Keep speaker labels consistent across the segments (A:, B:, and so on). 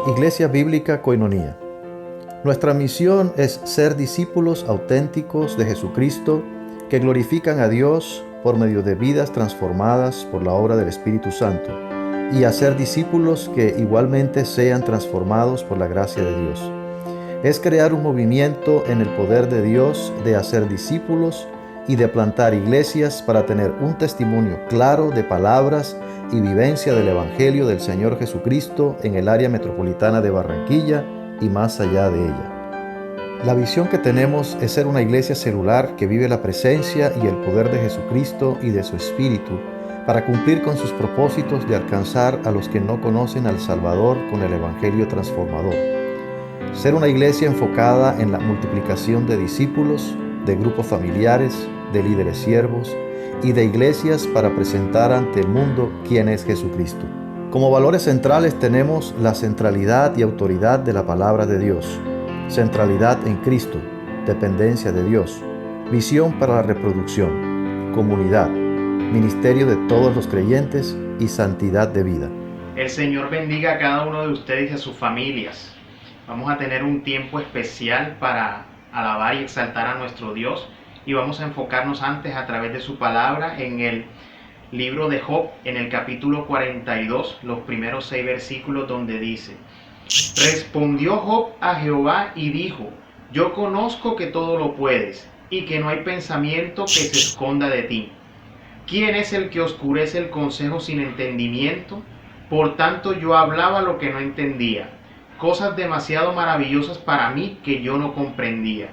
A: Iglesia Bíblica Koinonía. Nuestra misión es ser discípulos auténticos de Jesucristo que glorifican a Dios por medio de vidas transformadas por la obra del Espíritu Santo y hacer discípulos que igualmente sean transformados por la gracia de Dios. Es crear un movimiento en el poder de Dios de hacer discípulos y de plantar iglesias para tener un testimonio claro de palabras y vivencia del Evangelio del Señor Jesucristo en el área metropolitana de Barranquilla y más allá de ella. La visión que tenemos es ser una iglesia celular que vive la presencia y el poder de Jesucristo y de su Espíritu para cumplir con sus propósitos de alcanzar a los que no conocen al Salvador con el Evangelio transformador. Ser una iglesia enfocada en la multiplicación de discípulos, de grupos familiares, de líderes siervos y de iglesias para presentar ante el mundo quién es Jesucristo. Como valores centrales tenemos la centralidad y autoridad de la palabra de Dios, centralidad en Cristo, dependencia de Dios, visión para la reproducción, comunidad, ministerio de todos los creyentes y santidad de vida.
B: El Señor bendiga a cada uno de ustedes y a sus familias. Vamos a tener un tiempo especial para alabar y exaltar a nuestro Dios y vamos a enfocarnos antes a través de su palabra en el libro de Job, en el capítulo 42, los primeros 6 versículos, donde dice: Respondió Job a Jehová y dijo: Yo conozco que todo lo puedes y que no hay pensamiento que se esconda de ti. ¿Quién es el que oscurece el consejo sin entendimiento? Por tanto yo hablaba lo que no entendía, cosas demasiado maravillosas para mí que yo no comprendía.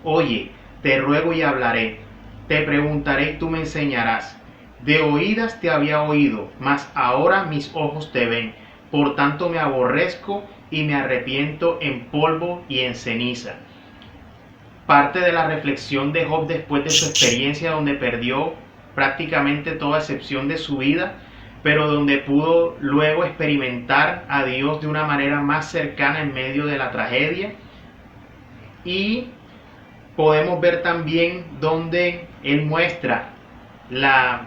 B: Oye, te ruego y hablaré, te preguntaré y tú me enseñarás. De oídas te había oído, mas ahora mis ojos te ven. Por tanto me aborrezco y me arrepiento en polvo y en ceniza. Parte de la reflexión de Job después de su experiencia donde perdió prácticamente toda excepción de su vida, pero donde pudo luego experimentar a Dios de una manera más cercana en medio de la tragedia. Y podemos ver también donde él muestra la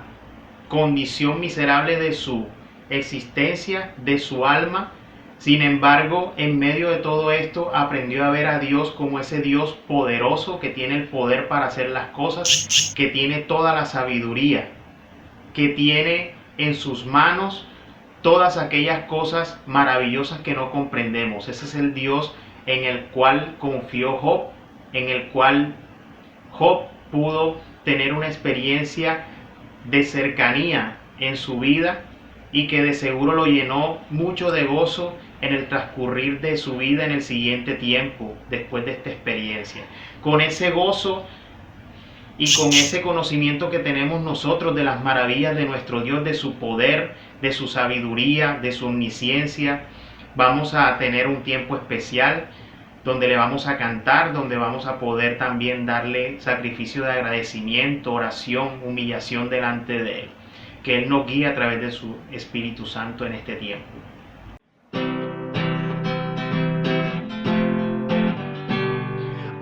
B: condición miserable de su existencia, de su alma. Sin embargo, en medio de todo esto aprendió a ver a Dios como ese Dios poderoso que tiene el poder para hacer las cosas, que tiene toda la sabiduría, que tiene en sus manos todas aquellas cosas maravillosas que no comprendemos. Ese es el Dios en el cual confió Job, en el cual Job pudo tener una experiencia de cercanía en su vida y que de seguro lo llenó mucho de gozo en el transcurrir de su vida en el siguiente tiempo, después de esta experiencia. Con ese gozo y con ese conocimiento que tenemos nosotros de las maravillas de nuestro Dios, de su poder, de su sabiduría, de su omnisciencia, vamos a tener un tiempo especial donde le vamos a cantar, donde vamos a poder también darle sacrificio de agradecimiento, oración, humillación delante de Él. Que Él nos guíe a través de su Espíritu Santo en este tiempo.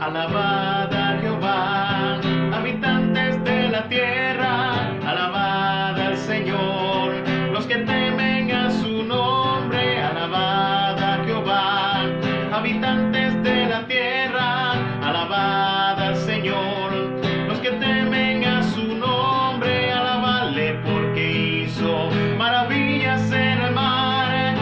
B: Alabad a Jehová, habitantes de la tierra, alabad al Señor, los que temen a su nombre, alabad a Jehová, habitantes de la tierra, alabad al Señor, los que temen a su nombre, alabadle porque hizo maravillas en el mar,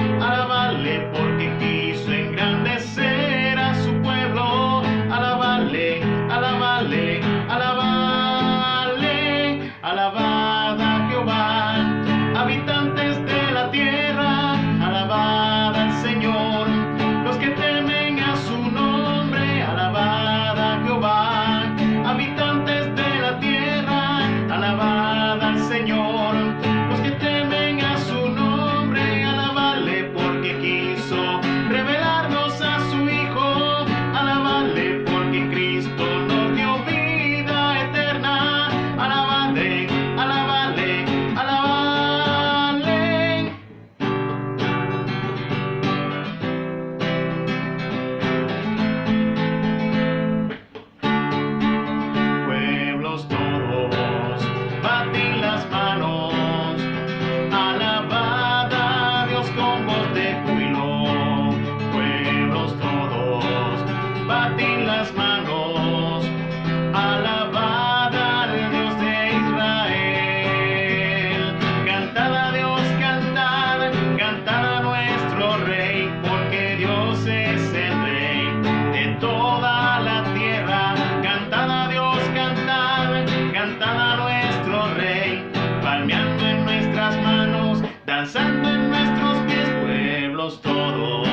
B: danzando en nuestros pies, pueblos todos,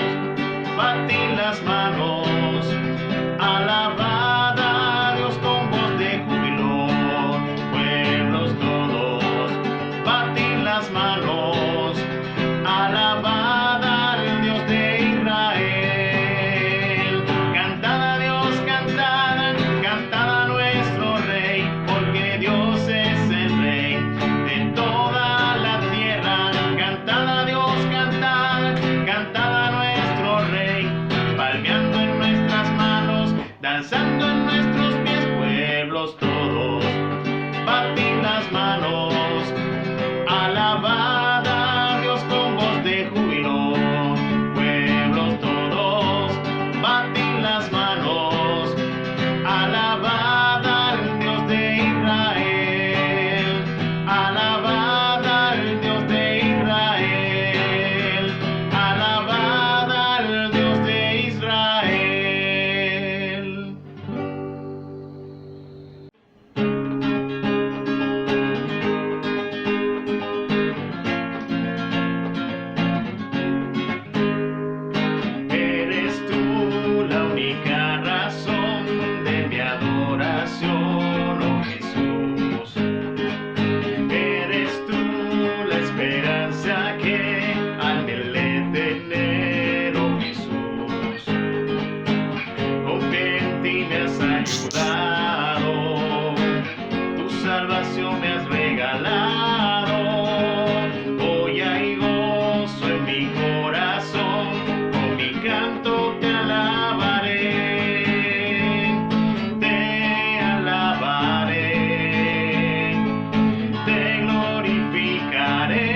B: batid las manos, alabad a Dios con voz de júbilo, pueblos todos, batid las manos, alabad al Dios de Israel, cantad a Dios, cantad, cantad a nuestro Rey, porque Dios es el Rey de toda la tierra, cantad a Dios, cantad, cantad a nuestro Rey, palmeando en nuestras manos, danzando en nuestros pies, pueblos todos, batid las manos, alabad a Dios con voz de júbilo, pueblos todos, batid las manos, alabad al Dios de Israel, alabad al Dios de Israel, alabad al Dios de Israel. Eres tú la única razón de mi adoración, oh Jesús. Eres tú la esperanza que anhelé tener, oh Jesús. Confío en ti, me has ayudado, tu salvación me has regalado. Hoy hay gozo en mi corazón, con mi canto te alabaré, te glorificaré.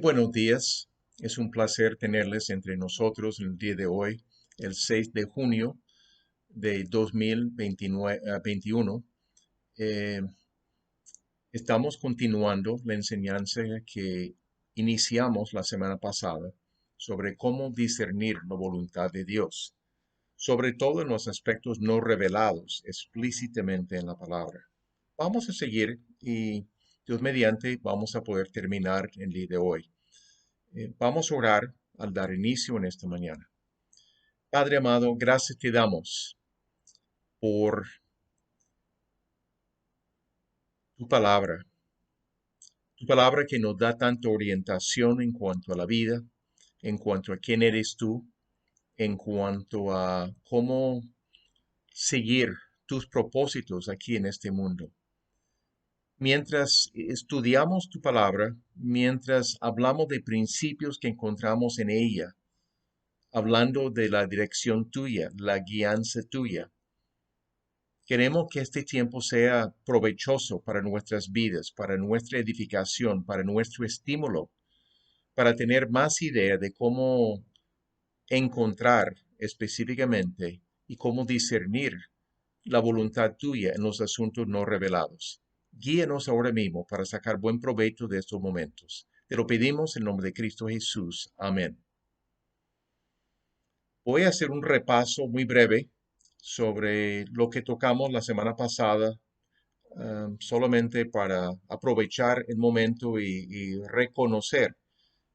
C: buenos días. Es un placer tenerles entre nosotros en el día de hoy, el 6 de junio de 2021. Eh, Estamos continuando la enseñanza que iniciamos la semana pasada sobre cómo discernir la voluntad de Dios, sobre todo en los aspectos no revelados explícitamente en la palabra. Vamos a seguir y Dios mediante vamos a poder terminar el día de hoy. Vamos a orar al dar inicio en esta mañana. Padre amado, gracias te damos por tu palabra que nos da tanta orientación en cuanto a la vida, en cuanto a quién eres tú, en cuanto a cómo seguir tus propósitos aquí en este mundo. Mientras estudiamos tu palabra, mientras hablamos de principios que encontramos en ella, hablando de la dirección tuya, la guianza tuya, queremos que este tiempo sea provechoso para nuestras vidas, para nuestra edificación, para nuestro estímulo, para tener más idea de cómo encontrar específicamente y cómo discernir la voluntad tuya en los asuntos no revelados. Guíanos ahora mismo para sacar buen provecho de estos momentos. Te lo pedimos en nombre de Cristo Jesús. Amén. Voy a hacer un repaso muy breve sobre lo que tocamos la semana pasada, solamente para aprovechar el momento y reconocer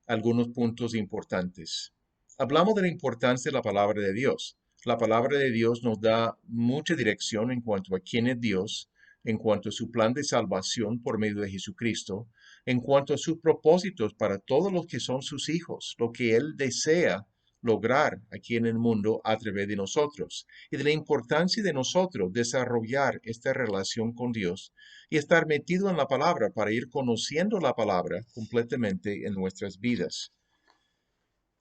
C: algunos puntos importantes. Hablamos de la importancia de la palabra de Dios. La palabra de Dios nos da mucha dirección en cuanto a quién es Dios, en cuanto a su plan de salvación por medio de Jesucristo, en cuanto a sus propósitos para todos los que son sus hijos, lo que Él desea lograr aquí en el mundo a través de nosotros, y de la importancia de nosotros desarrollar esta relación con Dios y estar metido en la palabra para ir conociendo la palabra completamente en nuestras vidas.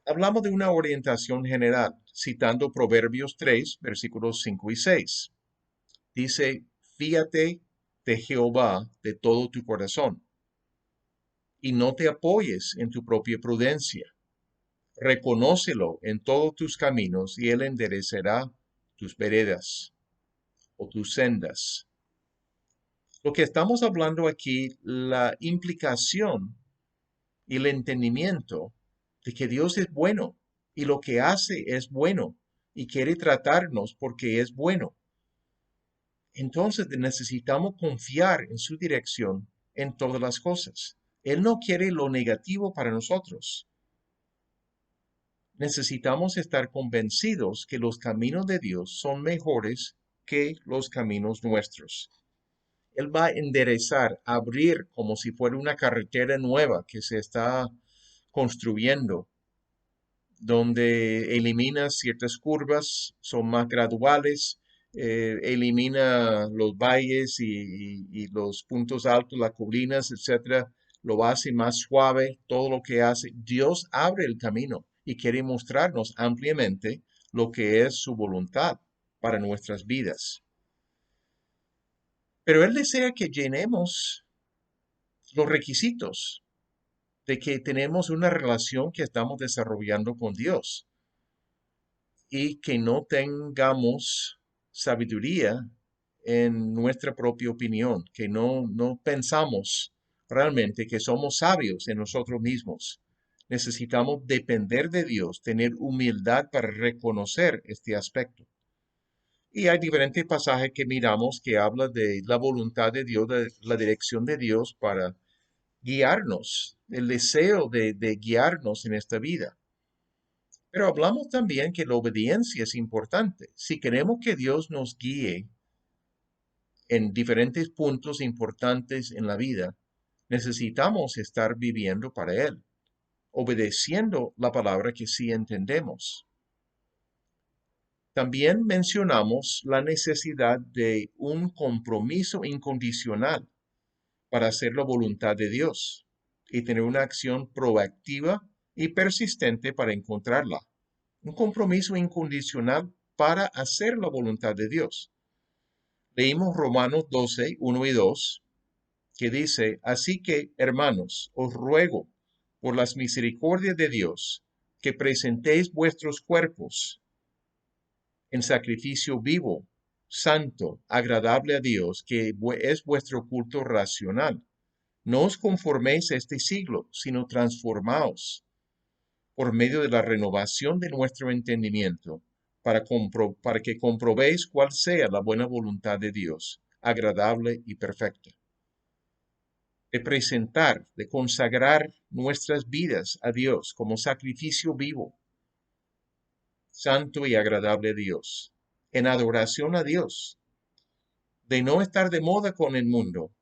C: Hablamos de una orientación general, citando Proverbios 3, versículos 5 y 6. Dice, fíate de Jehová de todo tu corazón y no te apoyes en tu propia prudencia. Reconócelo en todos tus caminos y él enderecerá tus veredas o tus sendas. Lo que estamos hablando aquí, la implicación y el entendimiento de que Dios es bueno y lo que hace es bueno y quiere tratarnos porque es bueno. Entonces necesitamos confiar en su dirección en todas las cosas. Él no quiere lo negativo para nosotros. Necesitamos estar convencidos que los caminos de Dios son mejores que los caminos nuestros. Él va a enderezar, abrir como si fuera una carretera nueva que se está construyendo, donde elimina ciertas curvas, son más graduales, elimina los valles y los puntos altos, las colinas, etcétera, lo hace más suave, todo lo que hace. Dios abre el camino y quiere mostrarnos ampliamente lo que es su voluntad para nuestras vidas. Pero Él desea que llenemos los requisitos de que tenemos una relación que estamos desarrollando con Dios y que no tengamos sabiduría en nuestra propia opinión, que no pensamos realmente que somos sabios en nosotros mismos. Necesitamos depender de Dios, tener humildad para reconocer este aspecto. Y hay diferentes pasajes que miramos que hablan de la voluntad de Dios, de la dirección de Dios para guiarnos, el deseo de guiarnos en esta vida. Pero hablamos también que la obediencia es importante. Si queremos que Dios nos guíe en diferentes puntos importantes en la vida, necesitamos estar viviendo para Él, obedeciendo la palabra que sí entendemos. También mencionamos la necesidad de un compromiso incondicional para hacer la voluntad de Dios y tener una acción proactiva y persistente para encontrarla. Un compromiso incondicional para hacer la voluntad de Dios. Leímos Romanos 12, 1 y 2, que dice, así que, hermanos, os ruego por las misericordias de Dios, que presentéis vuestros cuerpos en sacrificio vivo, santo, agradable a Dios, que es vuestro culto racional. No os conforméis a este siglo, sino transformaos por medio de la renovación de nuestro entendimiento, para que comprobéis cuál sea la buena voluntad de Dios, agradable y perfecta. De presentar, de consagrar nuestras vidas a Dios como sacrificio vivo, santo y agradable a Dios, en adoración a Dios, de no estar de moda con el mundo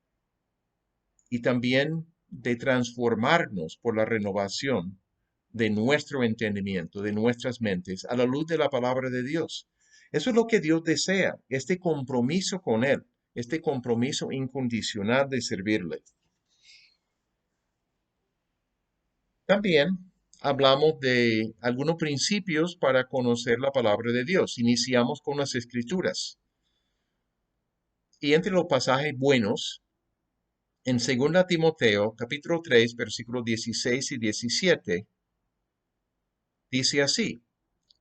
C: y también de transformarnos por la renovación de nuestro entendimiento, de nuestras mentes, a la luz de la palabra de Dios. Eso es lo que Dios desea, este compromiso con Él, este compromiso incondicional de servirle. También hablamos de algunos principios para conocer la palabra de Dios. Iniciamos con las Escrituras. Y entre los pasajes buenos, en 2 Timoteo, capítulo 3, versículos 16 y 17, dice así: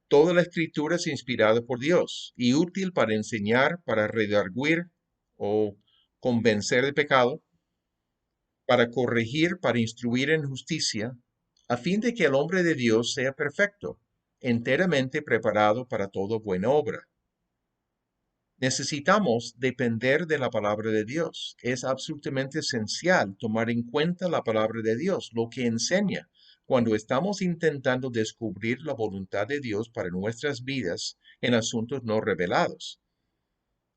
C: Toda la Escritura es inspirada por Dios y útil para enseñar, para redarguir o convencer de pecado, para corregir, para instruir en justicia, a fin de que el hombre de Dios sea perfecto, enteramente preparado para toda buena obra. Necesitamos depender de la palabra de Dios. Es absolutamente esencial tomar en cuenta la palabra de Dios, lo que enseña, cuando estamos intentando descubrir la voluntad de Dios para nuestras vidas en asuntos no revelados,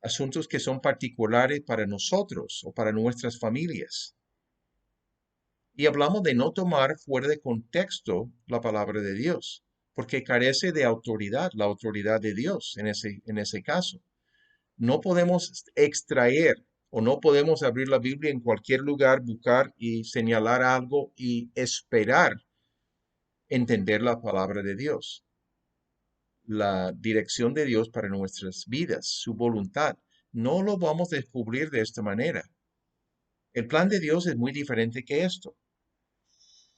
C: asuntos que son particulares para nosotros o para nuestras familias. Y hablamos de no tomar fuera de contexto la palabra de Dios, porque carece de autoridad, la autoridad de Dios en ese caso. No podemos extraer o no podemos abrir la Biblia en cualquier lugar, buscar y señalar algo y esperar entender la palabra de Dios, la dirección de Dios para nuestras vidas, su voluntad. No lo vamos a descubrir de esta manera. El plan de Dios es muy diferente que esto.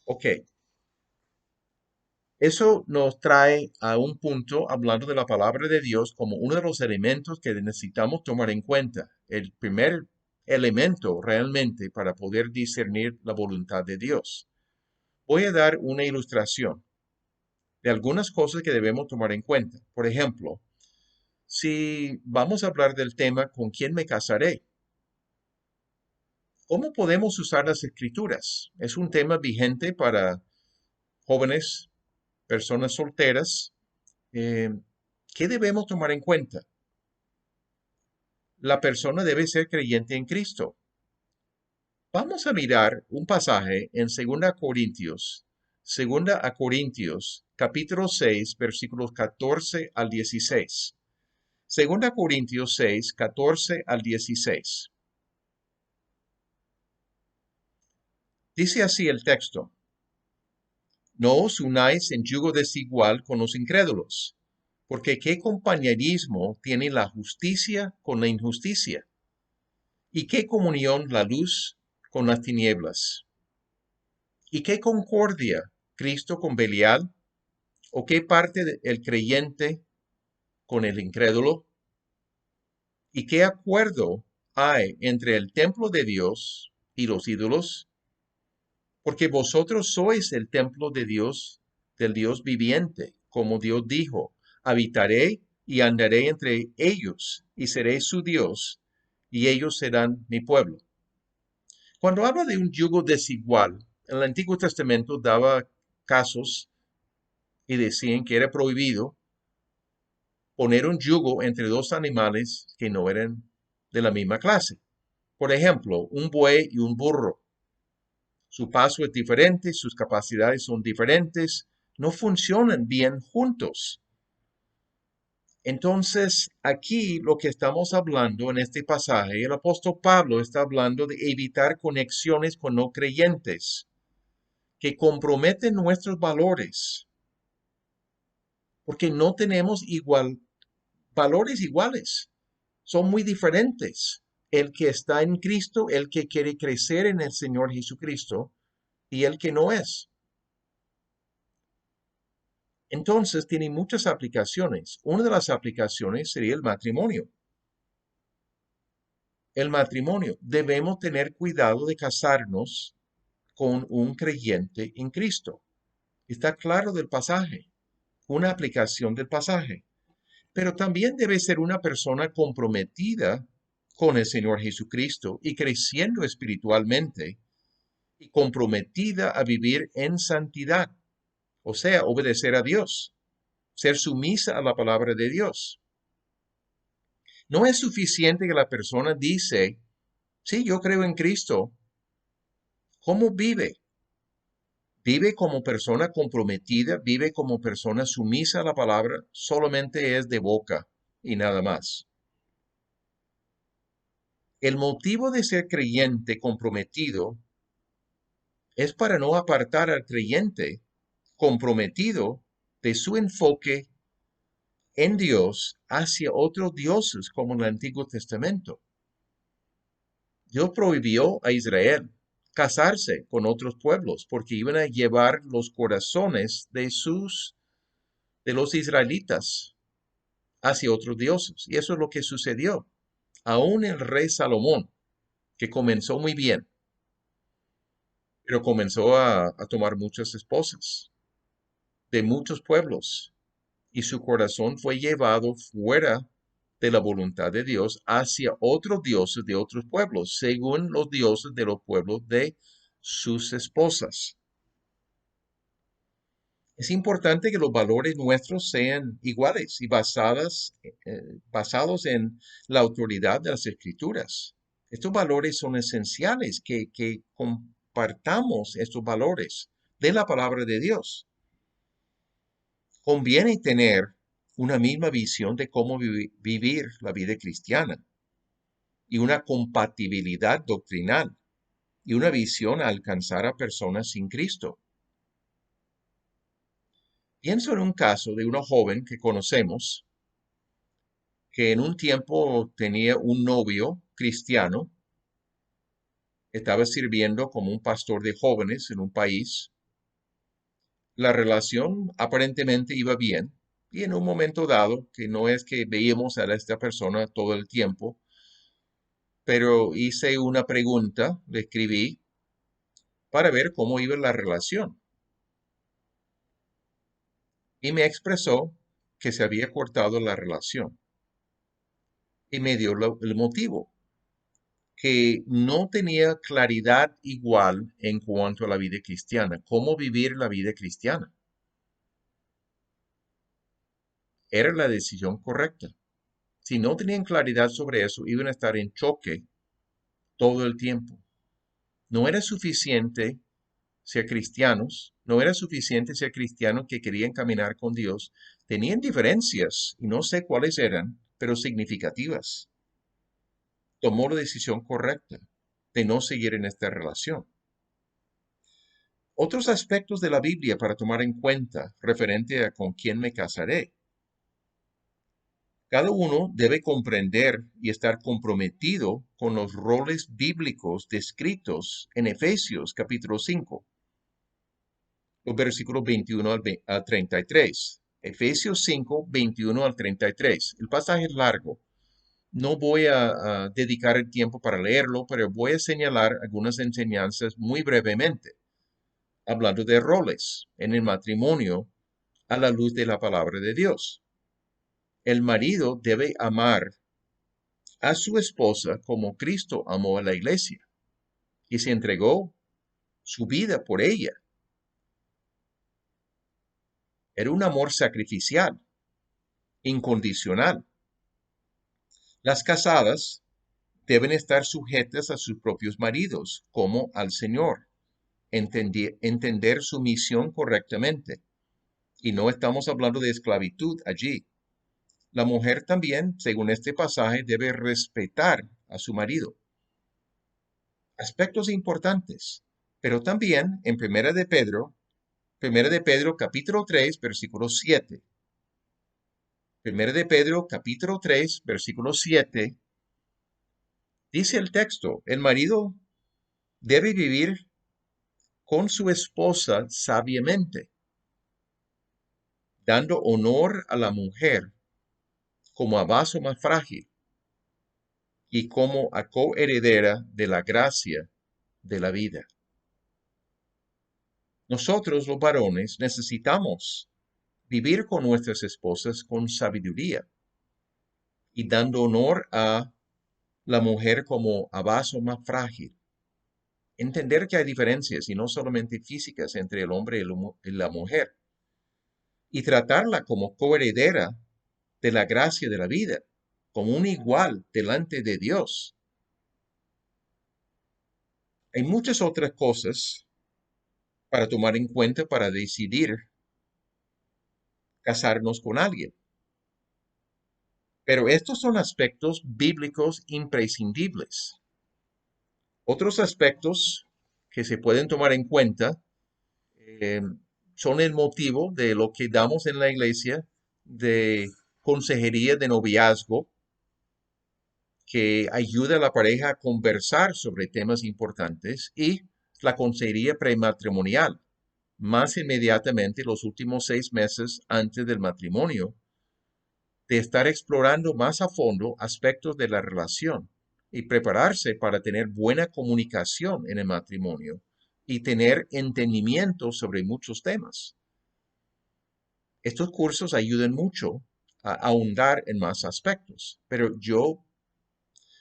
C: Ok. Eso nos trae a un punto hablando de la palabra de Dios como uno de los elementos que necesitamos tomar en cuenta. El primer elemento realmente para poder discernir la voluntad de Dios. Voy a dar una ilustración de algunas cosas que debemos tomar en cuenta. Por ejemplo, si vamos a hablar del tema ¿con quién me casaré? ¿Cómo podemos usar las escrituras? Es un tema vigente para jóvenes, personas solteras. ¿Qué debemos tomar en cuenta? La persona debe ser creyente en Cristo. Vamos a mirar un pasaje en 2 Corintios, capítulo 6, versículos 14 al 16. 2 Corintios 6, 14 al 16. Dice así el texto: No os unáis en yugo desigual con los incrédulos, porque ¿qué compañerismo tiene la justicia con la injusticia? ¿Y qué comunión la luz con las tinieblas? ¿Y qué concordia Cristo con Belial? ¿O qué parte el creyente con el incrédulo? ¿Y qué acuerdo hay entre el templo de Dios y los ídolos? Porque vosotros sois el templo de Dios, del Dios viviente, como Dios dijo: habitaré y andaré entre ellos, y seré su Dios, y ellos serán mi pueblo. Cuando habla de un yugo desigual, el Antiguo Testamento daba casos y decían que era prohibido poner un yugo entre dos animales que no eran de la misma clase. Por ejemplo, un buey y un burro. Su paso es diferente, sus capacidades son diferentes, no funcionan bien juntos. Entonces, aquí lo que estamos hablando en este pasaje, el apóstol Pablo está hablando de evitar conexiones con no creyentes que comprometen nuestros valores, porque no tenemos valores iguales, son muy diferentes. El que está en Cristo, el que quiere crecer en el Señor Jesucristo, y el que no es. Entonces tiene muchas aplicaciones. Una de las aplicaciones sería el matrimonio. El matrimonio. Debemos tener cuidado de casarnos con un creyente en Cristo. Está claro del pasaje, una aplicación del pasaje. Pero también debe ser una persona comprometida con el Señor Jesucristo y creciendo espiritualmente y comprometida a vivir en santidad, o sea, obedecer a Dios, ser sumisa a la palabra de Dios. No es suficiente que la persona dice, sí, yo creo en Cristo. ¿Cómo vive? Vive como persona comprometida, vive como persona sumisa a la palabra, solamente es de boca y nada más. El motivo de ser creyente comprometido es para no apartar al creyente comprometido de su enfoque en Dios hacia otros dioses como en el Antiguo Testamento. Dios prohibió a Israel casarse con otros pueblos porque iban a llevar los corazones de los israelitas hacia otros dioses. Y eso es lo que sucedió. Aún el rey Salomón, que comenzó muy bien, pero comenzó a tomar muchas esposas de muchos pueblos y su corazón fue llevado fuera de la voluntad de Dios hacia otros dioses de otros pueblos, según los dioses de los pueblos de sus esposas. Es importante que los valores nuestros sean iguales y basados en la autoridad de las Escrituras. Estos valores son esenciales, que compartamos estos valores de la palabra de Dios. Conviene tener una misma visión de cómo vivir la vida cristiana y una compatibilidad doctrinal y una visión a alcanzar a personas sin Cristo. Pienso en un caso de una joven que conocemos que en un tiempo tenía un novio cristiano, estaba sirviendo como un pastor de jóvenes en un país. La relación aparentemente iba bien y en un momento dado, que no es que veíamos a esta persona todo el tiempo, pero hice una pregunta, le escribí para ver cómo iba la relación. Y me expresó que se había cortado la relación. Y me dio el motivo, que no tenía claridad igual en cuanto a la vida cristiana, cómo vivir la vida cristiana. Era la decisión correcta. Si no tenían claridad sobre eso, iban a estar en choque todo el tiempo. No era suficiente ser cristianos, no era suficiente ser cristianos que querían caminar con Dios. Tenían diferencias, y no sé cuáles eran, pero significativas. Tomó la decisión correcta de no seguir en esta relación. Otros aspectos de la Biblia para tomar en cuenta referente a con quién me casaré. Cada uno debe comprender y estar comprometido con los roles bíblicos descritos en Efesios capítulo 5, los versículos 21 al 33. Efesios 5, 21 al 33. El pasaje es largo. No voy a dedicar el tiempo para leerlo, pero voy a señalar algunas enseñanzas muy brevemente, hablando de roles en el matrimonio a la luz de la palabra de Dios. El marido debe amar a su esposa como Cristo amó a la iglesia y se entregó su vida por ella. Era un amor sacrificial, incondicional. Las casadas deben estar sujetas a sus propios maridos como al Señor, entender su misión correctamente. Y no estamos hablando de esclavitud allí. La mujer también, según este pasaje, debe respetar a su marido. Aspectos importantes, pero también en Primera de Pedro capítulo 3, versículo 7. Primera de Pedro capítulo 3, versículo 7, dice el texto, el marido debe vivir con su esposa sabiamente. dando honor a la mujer como a vaso más frágil y como a coheredera de la gracia de la vida. Nosotros, los varones, necesitamos vivir con nuestras esposas con sabiduría y dando honor a la mujer como a vaso más frágil. Entender que hay diferencias y no solamente físicas entre el hombre y la mujer. Y tratarla como coheredera de la gracia de la vida, como un igual delante de Dios. Hay muchas otras cosas para tomar en cuenta para decidir casarnos con alguien. Pero estos son aspectos bíblicos imprescindibles. Otros aspectos que se pueden tomar en cuenta eh, son el motivo de lo que damos en la iglesia de consejería de noviazgo, que ayuda a la pareja a conversar sobre temas importantes, y la consejería prematrimonial, más inmediatamente los últimos 6 meses antes del matrimonio, de estar explorando más a fondo aspectos de la relación y prepararse para tener buena comunicación en el matrimonio y tener entendimiento sobre muchos temas. Estos cursos ayudan mucho a ahondar en más aspectos, pero yo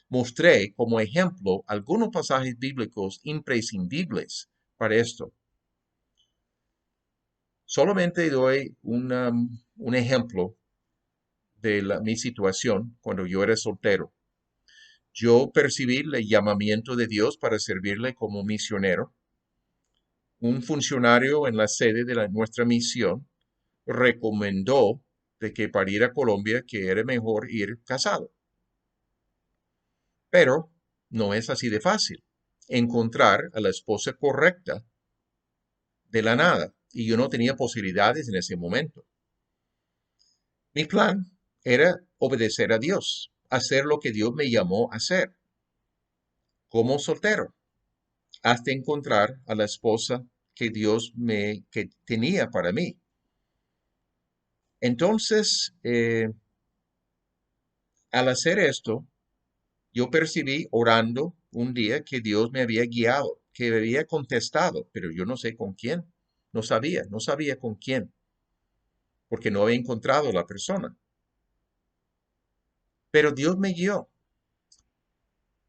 C: mostré como ejemplo algunos pasajes bíblicos imprescindibles para esto. Solamente doy un ejemplo de mi situación cuando yo era soltero. Yo percibí el llamamiento de Dios para servirle como misionero. Un funcionario en la sede de nuestra misión recomendó de que para ir a Colombia que era mejor ir casado. Pero no es así de fácil encontrar a la esposa correcta de la nada, y yo no tenía posibilidades en ese momento. Mi plan era obedecer a Dios, hacer lo que Dios me llamó a hacer como soltero, hasta encontrar a la esposa que que tenía para mí. Entonces, al hacer esto, yo percibí orando un día que Dios me había guiado, que me había contestado, pero yo no sé con quién. No sabía con quién, porque no había encontrado a la persona. Pero Dios me guió.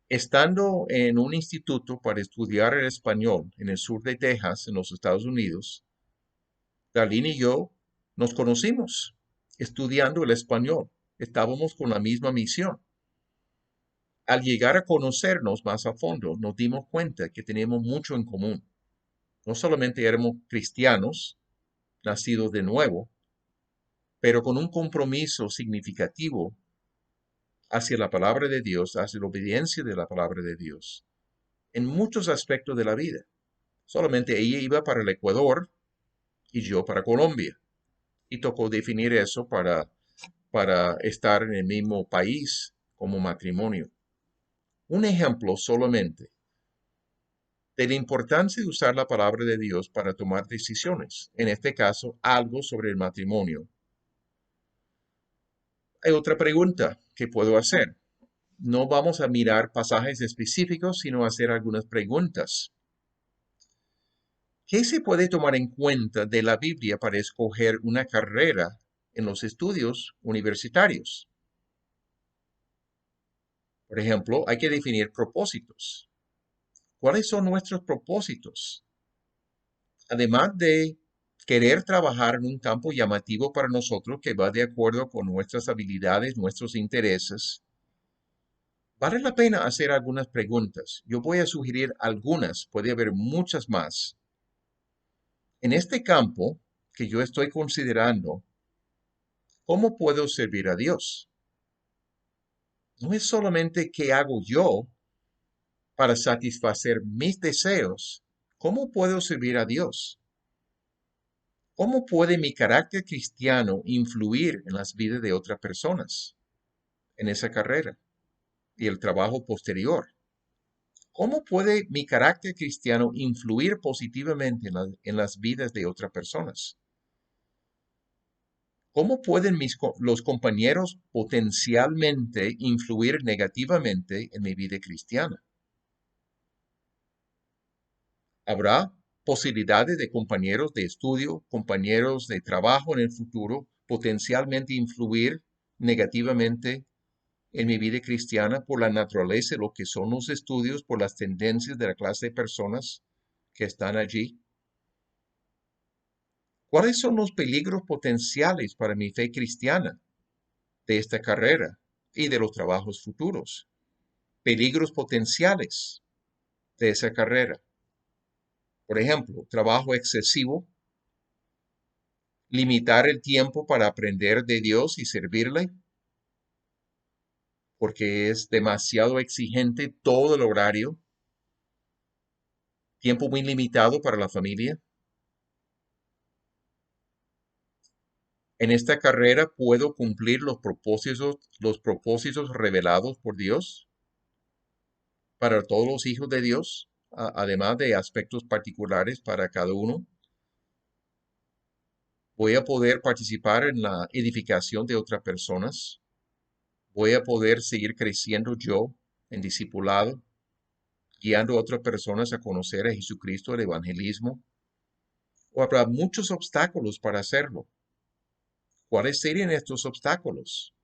C: Estando en un instituto para estudiar el español en el sur de Texas, en los Estados Unidos, Darlene y yo nos conocimos estudiando el español. Estábamos con la misma misión. Al llegar a conocernos más a fondo, nos dimos cuenta que teníamos mucho en común. No solamente éramos cristianos, nacidos de nuevo, pero con un compromiso significativo hacia la palabra de Dios, hacia la obediencia de la palabra de Dios, en muchos aspectos de la vida. Solamente ella iba para el Ecuador y yo para Colombia. Y tocó definir eso para estar en el mismo país como matrimonio. Un ejemplo solamente de la importancia de usar la palabra de Dios para tomar decisiones. En este caso, algo sobre el matrimonio. Hay otra pregunta que puedo hacer. No vamos a mirar pasajes específicos, sino hacer algunas preguntas. ¿Qué se puede tomar en cuenta de la Biblia para escoger una carrera en los estudios universitarios? Por ejemplo, hay que definir propósitos. ¿Cuáles son nuestros propósitos? Además de querer trabajar en un campo llamativo para nosotros que va de acuerdo con nuestras habilidades, nuestros intereses, vale la pena hacer algunas preguntas. Yo voy a sugerir algunas, puede haber muchas más. En este campo que yo estoy considerando, ¿cómo puedo servir a Dios? No es solamente qué hago yo para satisfacer mis deseos. ¿Cómo puedo servir a Dios? ¿Cómo puede mi carácter cristiano influir en las vidas de otras personas en esa carrera y el trabajo posterior? ¿Cómo puede mi carácter cristiano influir positivamente en las vidas de otras personas? ¿Cómo pueden los compañeros potencialmente influir negativamente en mi vida cristiana? ¿Habrá posibilidades de compañeros de estudio, compañeros de trabajo en el futuro, potencialmente influir negativamente en mi vida cristiana por la naturaleza de lo que son los estudios, por las tendencias de la clase de personas que están allí? ¿Cuáles son los peligros potenciales para mi fe cristiana de esta carrera y de los trabajos futuros? Peligros potenciales de esa carrera. Por ejemplo, trabajo excesivo, limitar el tiempo para aprender de Dios y servirle, porque es demasiado exigente todo el horario, tiempo muy limitado para la familia. En esta carrera puedo cumplir los propósitos revelados por Dios para todos los hijos de Dios, además de aspectos particulares para cada uno. Voy a poder participar en la edificación de otras personas. Voy a poder seguir creciendo yo en discipulado, guiando a otras personas a conocer a Jesucristo, el evangelismo. O habrá muchos obstáculos para hacerlo. ¿Cuáles serían estos obstáculos?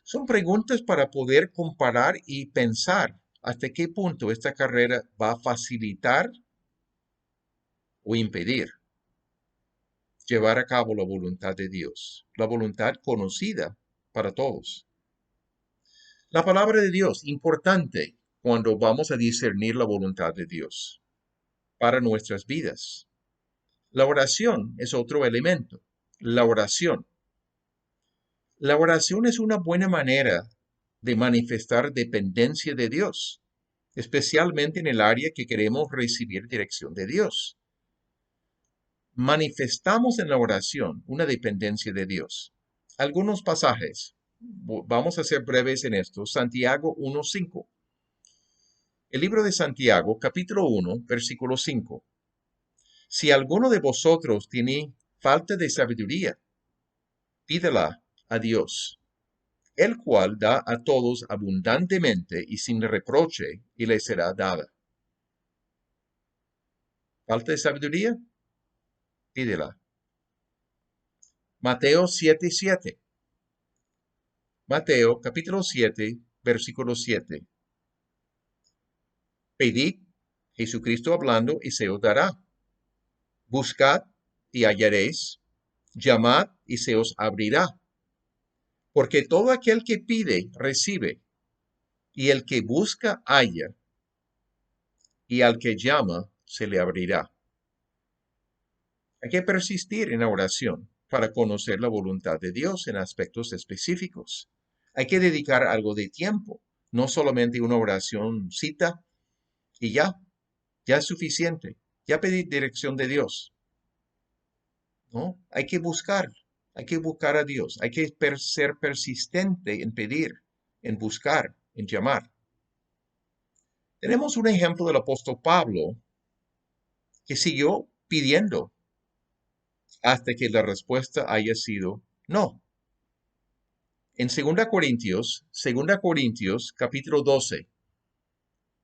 C: Son preguntas para poder comparar y pensar hasta qué punto esta carrera va a facilitar o impedir llevar a cabo la voluntad de Dios, la voluntad conocida para todos. La palabra de Dios, importante cuando vamos a discernir la voluntad de Dios para nuestras vidas. La oración es otro elemento. La oración. La oración es una buena manera de manifestar dependencia de Dios, especialmente en el área que queremos recibir dirección de Dios. Manifestamos en la oración una dependencia de Dios. Algunos pasajes, vamos a ser breves en esto. Santiago 1:5. El libro de Santiago, capítulo 1, versículo 5. Si alguno de vosotros tiene falta de sabiduría, pídela a Dios, el cual da a todos abundantemente y sin reproche, y le será dada. ¿Falta de sabiduría? Pídela. Mateo 7:7. Mateo capítulo 7, versículo 7. Pedid, Jesucristo hablando, y se os dará. Buscad y hallaréis. Llamad y se os abrirá. Porque todo aquel que pide, recibe. Y el que busca, halla. Y al que llama, se le abrirá. Hay que persistir en la oración para conocer la voluntad de Dios en aspectos específicos. Hay que dedicar algo de tiempo, no solamente una oración cita y ya es suficiente. Ya pedí dirección de Dios. ¿No? Hay que buscar a Dios, hay que ser persistente en pedir, en buscar, en llamar. Tenemos un ejemplo del apóstol Pablo que siguió pidiendo hasta que la respuesta haya sido no. En 2 Corintios capítulo 12,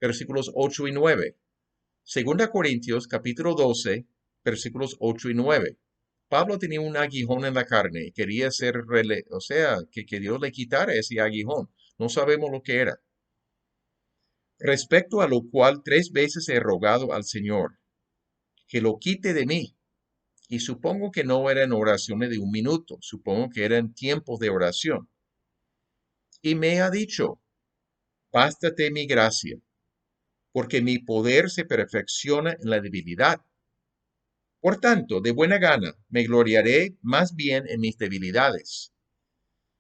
C: versículos 8 y 9. 2 Corintios capítulo 12, versículos 8 y 9. Pablo tenía un aguijón en la carne y quería que Dios le quitara ese aguijón. No sabemos lo que era. Respecto a lo cual 3 veces he rogado al Señor que lo quite de mí. Y supongo que no eran oraciones de un minuto, supongo que eran tiempos de oración. Y me ha dicho, bástate mi gracia, porque mi poder se perfecciona en la debilidad. Por tanto, de buena gana me gloriaré más bien en mis debilidades,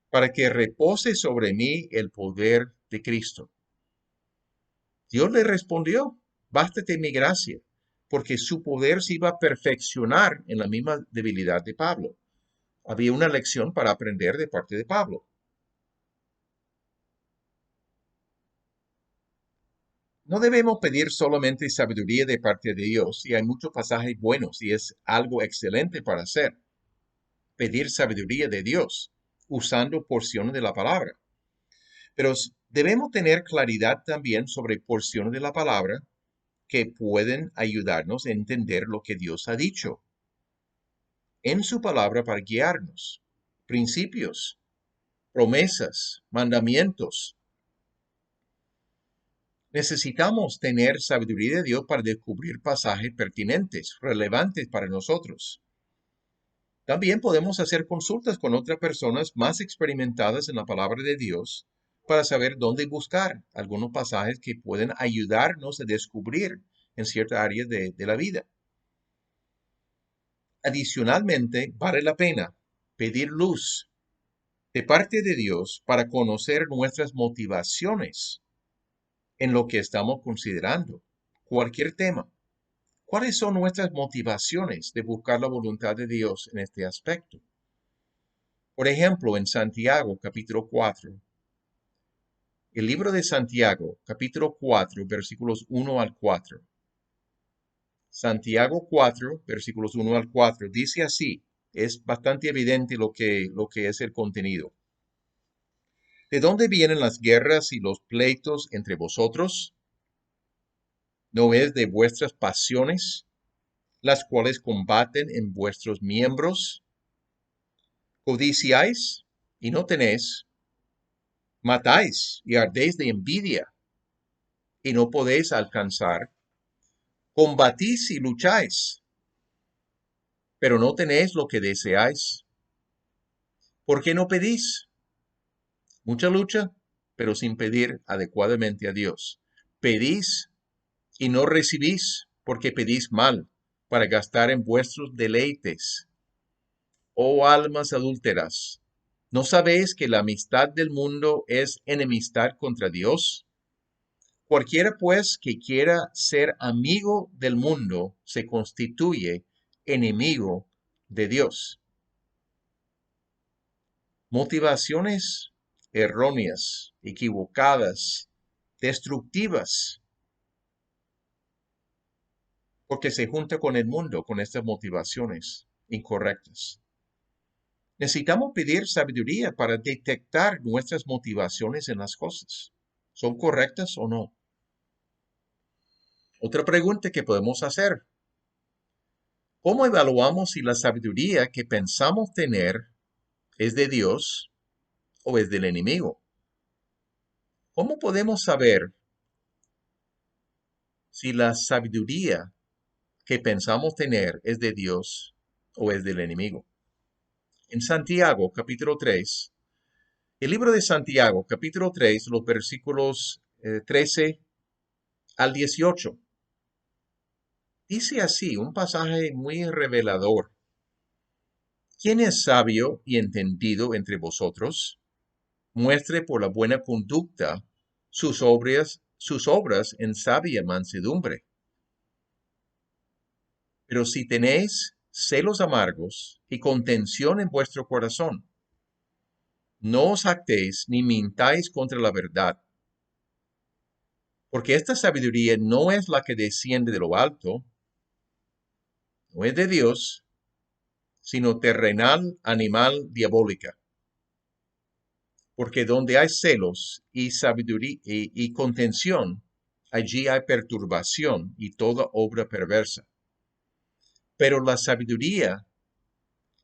C: para que repose sobre mí el poder de Cristo. Dios le respondió, bástate mi gracia, porque su poder se iba a perfeccionar en la misma debilidad de Pablo. Había una lección para aprender de parte de Pablo. No debemos pedir solamente sabiduría de parte de Dios, y hay muchos pasajes buenos y es algo excelente para hacer. pedir sabiduría de Dios usando porciones de la palabra. Pero debemos tener claridad también sobre porciones de la palabra que pueden ayudarnos a entender lo que Dios ha dicho en su palabra para guiarnos. Principios, promesas, mandamientos. Necesitamos tener sabiduría de Dios para descubrir pasajes pertinentes, relevantes para nosotros. También podemos hacer consultas con otras personas más experimentadas en la palabra de Dios para saber dónde buscar algunos pasajes que pueden ayudarnos a descubrir en ciertas áreas de la vida. Adicionalmente, vale la pena pedir luz de parte de Dios para conocer nuestras motivaciones en lo que estamos considerando, cualquier tema. ¿Cuáles son nuestras motivaciones de buscar la voluntad de Dios en este aspecto? Por ejemplo, en Santiago, capítulo 4. El libro de Santiago, capítulo 4, versículos 1 al 4. Santiago 4, versículos 1 al 4, dice así, es bastante evidente lo que es el contenido. ¿De dónde vienen las guerras y los pleitos entre vosotros? ¿No es de vuestras pasiones, las cuales combaten en vuestros miembros? ¿Codiciáis y no tenéis? ¿Matáis y ardéis de envidia y no podéis alcanzar? ¿Combatís y lucháis, pero no tenéis lo que deseáis? ¿Por qué no pedís? Mucha lucha, pero sin pedir adecuadamente a Dios. Pedís y no recibís, porque pedís mal, para gastar en vuestros deleites. Oh almas adúlteras, ¿no sabéis que la amistad del mundo es enemistad contra Dios? Cualquiera pues que quiera ser amigo del mundo se constituye enemigo de Dios. Motivaciones erróneas, equivocadas, destructivas, porque se junta con el mundo con estas motivaciones incorrectas. Necesitamos pedir sabiduría para detectar nuestras motivaciones en las cosas. ¿Son correctas o no? Otra pregunta que podemos hacer. ¿Cómo evaluamos si la sabiduría que pensamos tener es de Dios o es del enemigo? ¿Cómo podemos saber si la sabiduría que pensamos tener es de Dios o es del enemigo? En Santiago, capítulo 3, el libro de Santiago, capítulo 3, los versículos 13 al 18. Dice así, un pasaje muy revelador. ¿Quién es sabio y entendido entre vosotros? Muestre por la buena conducta sus obras en sabia mansedumbre. Pero si tenéis celos amargos y contención en vuestro corazón, no os jactéis ni mintáis contra la verdad. Porque esta sabiduría no es la que desciende de lo alto, no es de Dios, sino terrenal, animal, diabólica. Porque donde hay celos y sabiduría y contención, allí hay perturbación y toda obra perversa. Pero la sabiduría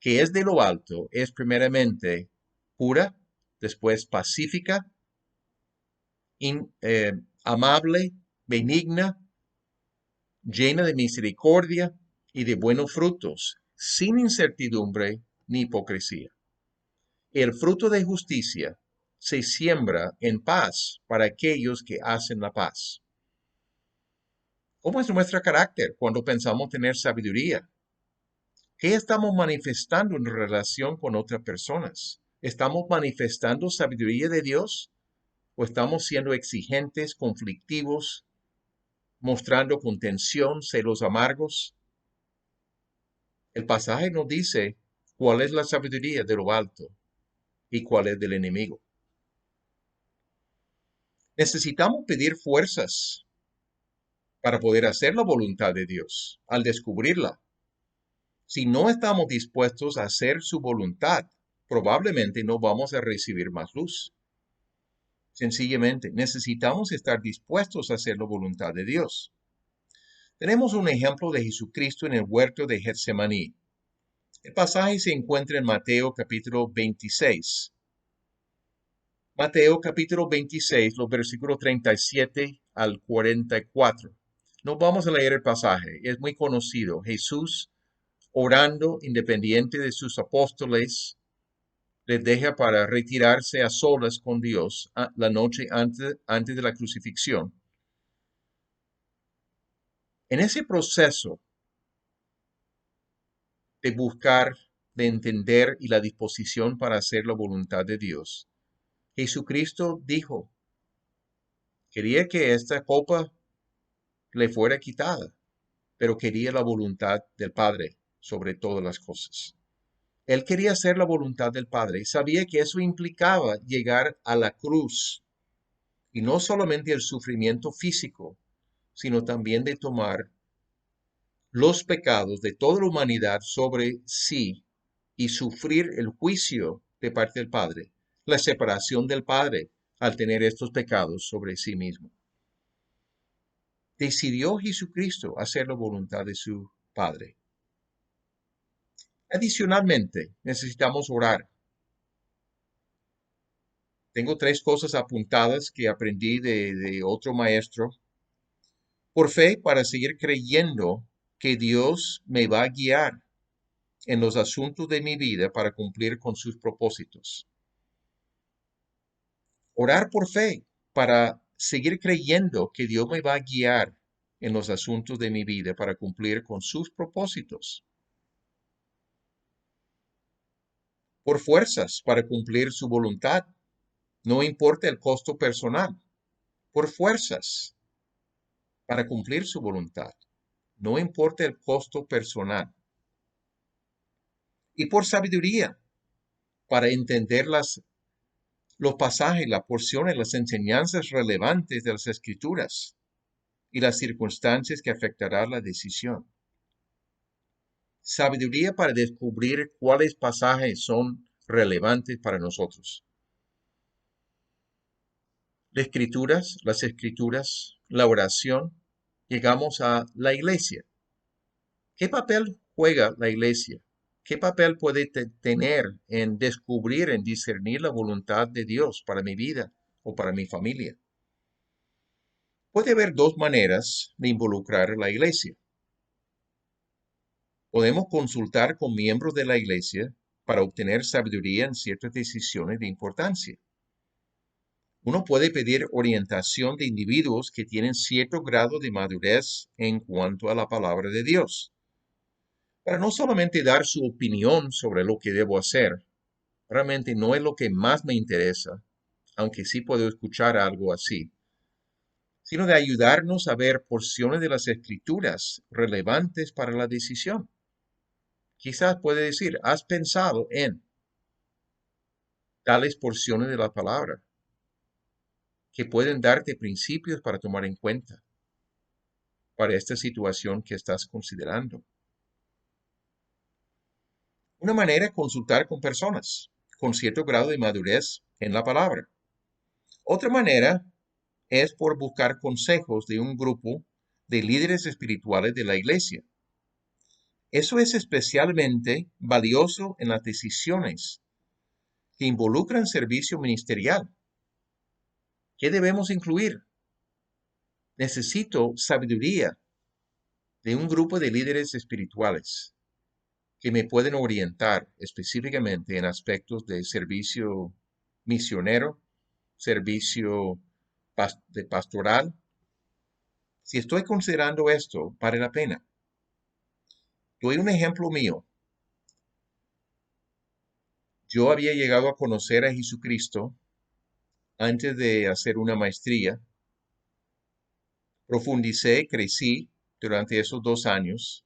C: que es de lo alto es primeramente pura, después pacífica, amable, benigna, llena de misericordia y de buenos frutos, sin incertidumbre ni hipocresía. El fruto de justicia se siembra en paz para aquellos que hacen la paz. ¿Cómo es nuestro carácter cuando pensamos tener sabiduría? ¿Qué estamos manifestando en relación con otras personas? ¿Estamos manifestando sabiduría de Dios? ¿O estamos siendo exigentes, conflictivos, mostrando contención, celos amargos? El pasaje nos dice cuál es la sabiduría de lo alto y cuál es del enemigo. Necesitamos pedir fuerzas para poder hacer la voluntad de Dios al descubrirla. Si no estamos dispuestos a hacer su voluntad, probablemente no vamos a recibir más luz. Sencillamente, necesitamos estar dispuestos a hacer la voluntad de Dios. Tenemos un ejemplo de Jesucristo en el huerto de Getsemaní. El pasaje se encuentra en Mateo capítulo 26. Mateo capítulo 26, los versículos 37 al 44. No vamos a leer el pasaje, es muy conocido. Jesús, orando independiente de sus apóstoles, les deja para retirarse a solas con Dios la noche antes de la crucifixión. En ese proceso de buscar, de entender y la disposición para hacer la voluntad de Dios, Jesucristo dijo, quería que esta copa le fuera quitada, pero quería la voluntad del Padre sobre todas las cosas. Él quería hacer la voluntad del Padre y sabía que eso implicaba llegar a la cruz y no solamente el sufrimiento físico, sino también de tomar los pecados de toda la humanidad sobre sí y sufrir el juicio de parte del Padre, la separación del Padre al tener estos pecados sobre sí mismo. Decidió Jesucristo hacer la voluntad de su Padre. Adicionalmente, necesitamos orar. Tengo 3 cosas apuntadas que aprendí de otro maestro. Por fe, para seguir creyendo que Dios me va a guiar en los asuntos de mi vida para cumplir con sus propósitos. Orar por fe para seguir creyendo que Dios me va a guiar en los asuntos de mi vida para cumplir con sus propósitos. Por fuerzas para cumplir su voluntad, no importa el costo personal. Por fuerzas para cumplir su voluntad, no importa el costo personal. Y por sabiduría para entender los pasajes, las porciones, las enseñanzas relevantes de las Escrituras y las circunstancias que afectarán la decisión. Sabiduría para descubrir cuáles pasajes son relevantes para nosotros. Las escrituras, la oración, llegamos a la iglesia. ¿Qué papel juega la iglesia? ¿Qué papel puede tener en descubrir, en discernir la voluntad de Dios para mi vida o para mi familia? Puede haber 2 maneras de involucrar a la iglesia. Podemos consultar con miembros de la iglesia para obtener sabiduría en ciertas decisiones de importancia. Uno puede pedir orientación de individuos que tienen cierto grado de madurez en cuanto a la palabra de Dios, para no solamente dar su opinión sobre lo que debo hacer. Realmente no es lo que más me interesa, aunque sí puedo escuchar algo así, sino de ayudarnos a ver porciones de las escrituras relevantes para la decisión. Quizás puede decir, ¿has pensado en tales porciones de la palabra que pueden darte principios para tomar en cuenta para esta situación que estás considerando? Una manera es consultar con personas con cierto grado de madurez en la palabra. Otra manera es por buscar consejos de un grupo de líderes espirituales de la iglesia. Eso es especialmente valioso en las decisiones que involucran servicio ministerial. ¿Qué debemos incluir? Necesito sabiduría de un grupo de líderes espirituales que me pueden orientar específicamente en aspectos de servicio misionero, servicio de pastoral. Si estoy considerando esto, vale la pena. Doy un ejemplo mío. Yo había llegado a conocer a Jesucristo antes de hacer una maestría. Profundicé, crecí durante esos 2 años.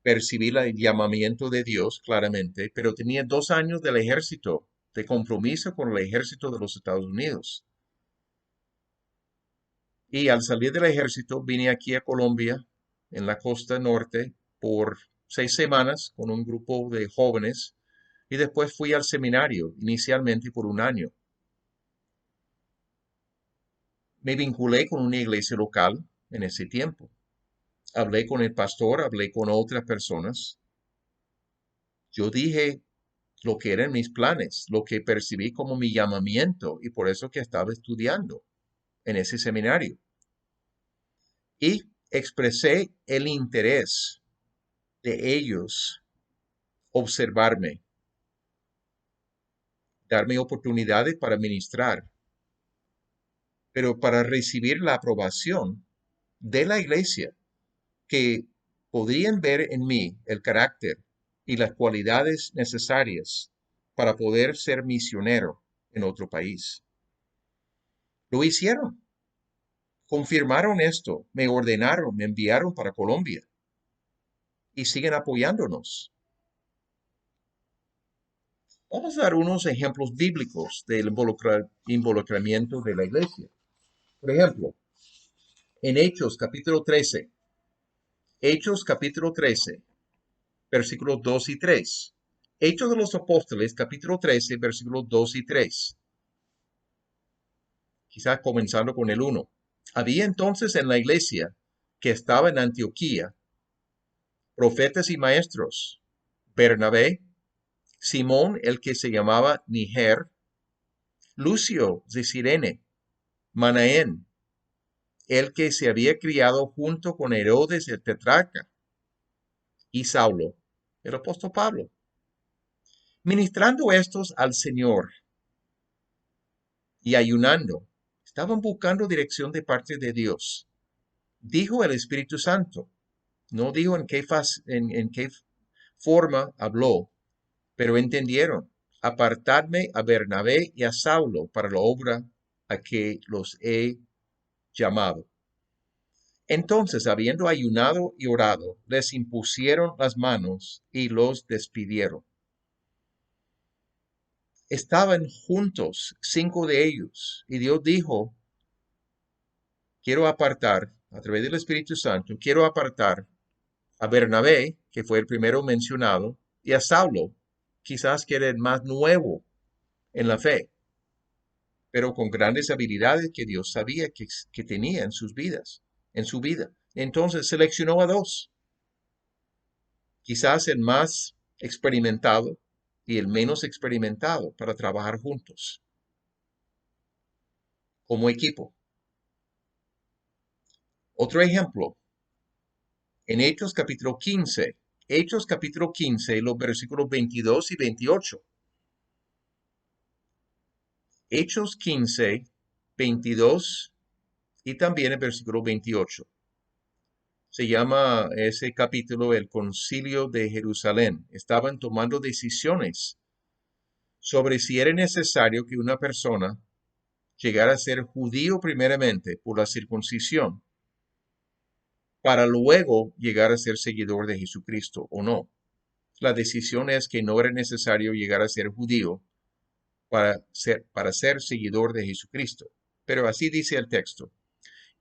C: Percibí el llamamiento de Dios claramente, pero tenía 2 años del ejército, de compromiso con el ejército de los Estados Unidos. Y al salir del ejército vine aquí a Colombia, en la costa norte, por 6 semanas con un grupo de jóvenes y después fui al seminario, inicialmente por un año. Me vinculé con una iglesia local en ese tiempo. Hablé con el pastor, hablé con otras personas. Yo dije lo que eran mis planes, lo que percibí como mi llamamiento y por eso que estaba estudiando en ese seminario. Y expresé el interés de ellos observarme, darme oportunidades para ministrar, pero para recibir la aprobación de la iglesia, que podrían ver en mí el carácter y las cualidades necesarias para poder ser misionero en otro país. Lo hicieron, confirmaron esto, me ordenaron, me enviaron para Colombia y siguen apoyándonos. Vamos a dar unos ejemplos bíblicos del involucramiento de la iglesia. Por ejemplo, en Hechos capítulo 13, versículos 2 y 3. Hechos de los Apóstoles, capítulo 13, versículos 2 y 3. Quizás comenzando con el 1. Había entonces en la iglesia que estaba en Antioquía profetas y maestros: Bernabé, Simón el que se llamaba Niger, Lucio de Cirene, Manaén, el que se había criado junto con Herodes el tetrarca, y Saulo, el apóstol Pablo. Ministrando estos al Señor y ayunando, estaban buscando dirección de parte de Dios. Dijo el Espíritu Santo, no dijo en qué forma habló, pero entendieron: apartadme a Bernabé y a Saulo para la obra a que los he llamado. Entonces, habiendo ayunado y orado, les impusieron las manos y los despidieron. Estaban juntos 5 de ellos, y Dios dijo: quiero apartar, a través del Espíritu Santo, quiero apartar a Bernabé, que fue el primero mencionado, y a Saulo, quizás que era el más nuevo en la fe, pero con grandes habilidades que Dios sabía que tenía en su vida. Entonces seleccionó a 2, quizás el más experimentado y el menos experimentado, para trabajar juntos como equipo. Otro ejemplo, en Hechos capítulo 15, los versículos 22 y 28. Hechos 15, 22 y también el versículo 28. Se llama ese capítulo el Concilio de Jerusalén. Estaban tomando decisiones sobre si era necesario que una persona llegara a ser judío primeramente por la circuncisión, para luego llegar a ser seguidor de Jesucristo o no. La decisión es que no era necesario llegar a ser judío para ser seguidor de Jesucristo. Pero así dice el texto.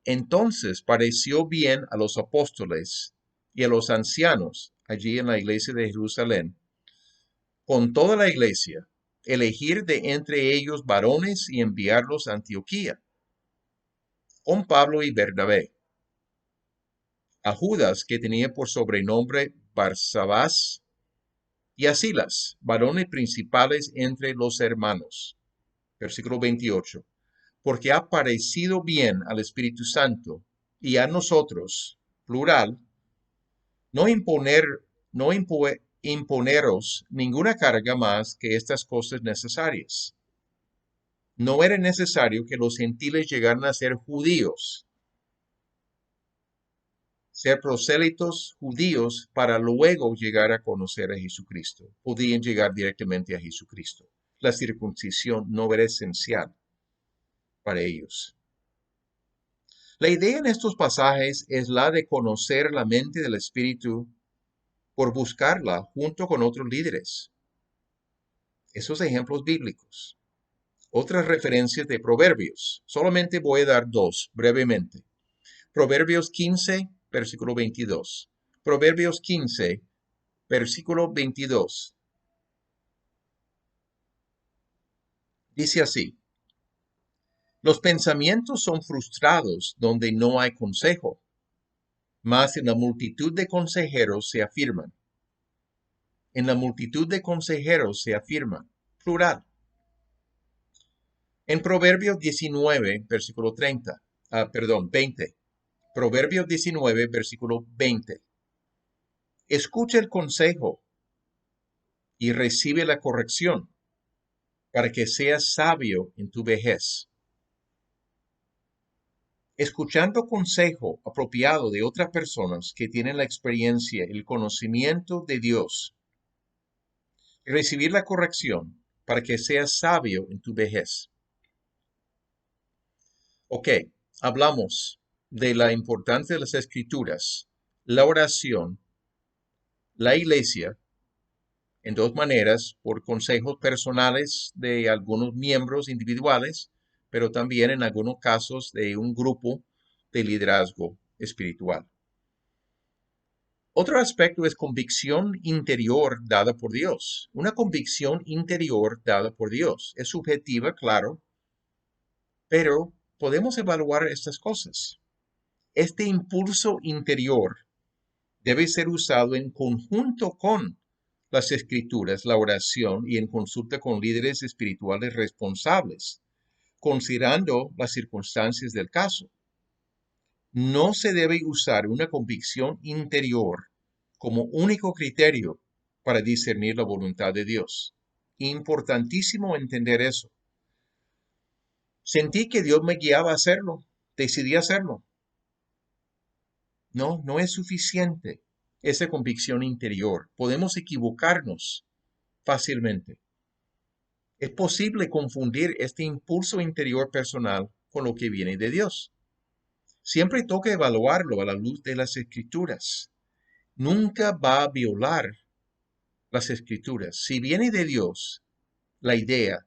C: Entonces pareció bien a los apóstoles y a los ancianos allí en la iglesia de Jerusalén, con toda la iglesia, elegir de entre ellos varones y enviarlos a Antioquía, con Pablo y Bernabé, a Judas, que tenía por sobrenombre Barsabás, y a Silas, varones principales entre los hermanos. Versículo 28. Porque ha parecido bien al Espíritu Santo y a nosotros, plural, no imponeros ninguna carga más que estas cosas necesarias. No era necesario que los gentiles llegaran a ser judíos, ser prosélitos judíos para luego llegar a conocer a Jesucristo. Podían llegar directamente a Jesucristo. La circuncisión no era esencial para ellos. La idea en estos pasajes es la de conocer la mente del Espíritu por buscarla junto con otros líderes. Esos ejemplos bíblicos. Otras referencias de Proverbios. Solamente voy a dar 2 brevemente. Proverbios 15, versículo 22. Proverbios 15, versículo 22. Dice así: los pensamientos son frustrados donde no hay consejo, mas en la multitud de consejeros se afirman. En la multitud de consejeros se afirman. Plural. En Proverbios 19, versículo 20. Proverbios 19, versículo 20. Escucha el consejo y recibe la corrección, para que seas sabio en tu vejez. Escuchando consejo apropiado de otras personas que tienen la experiencia y el conocimiento de Dios, y recibir la corrección para que seas sabio en tu vejez. Ok, hablamos de la importancia de las escrituras, la oración, la iglesia, en dos maneras, por consejos personales de algunos miembros individuales, pero también en algunos casos de un grupo de liderazgo espiritual. Otro aspecto es convicción interior dada por Dios. Una convicción interior dada por Dios. Es subjetiva, claro, pero podemos evaluar estas cosas. Este impulso interior debe ser usado en conjunto con las escrituras, la oración y en consulta con líderes espirituales responsables, considerando las circunstancias del caso. No se debe usar una convicción interior como único criterio para discernir la voluntad de Dios. Importantísimo entender eso. Sentí que Dios me guiaba a hacerlo, decidí hacerlo. No, no es suficiente esa convicción interior. Podemos equivocarnos fácilmente. Es posible confundir este impulso interior personal con lo que viene de Dios. Siempre toca evaluarlo a la luz de las Escrituras. Nunca va a violar las Escrituras. Si viene de Dios, la idea,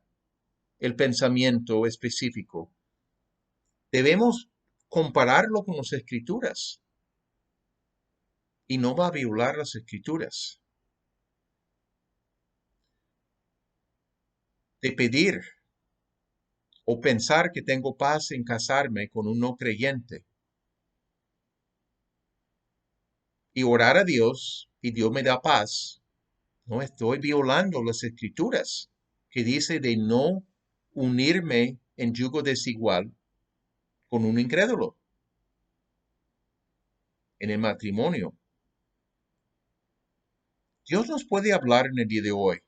C: el pensamiento específico, debemos compararlo con las Escrituras. Y no va a violar las Escrituras. De pedir o pensar que tengo paz en casarme con un no creyente y orar a Dios y Dios me da paz, no estoy violando las Escrituras que dice de no unirme en yugo desigual con un incrédulo en el matrimonio. Dios nos puede hablar en el día de hoy.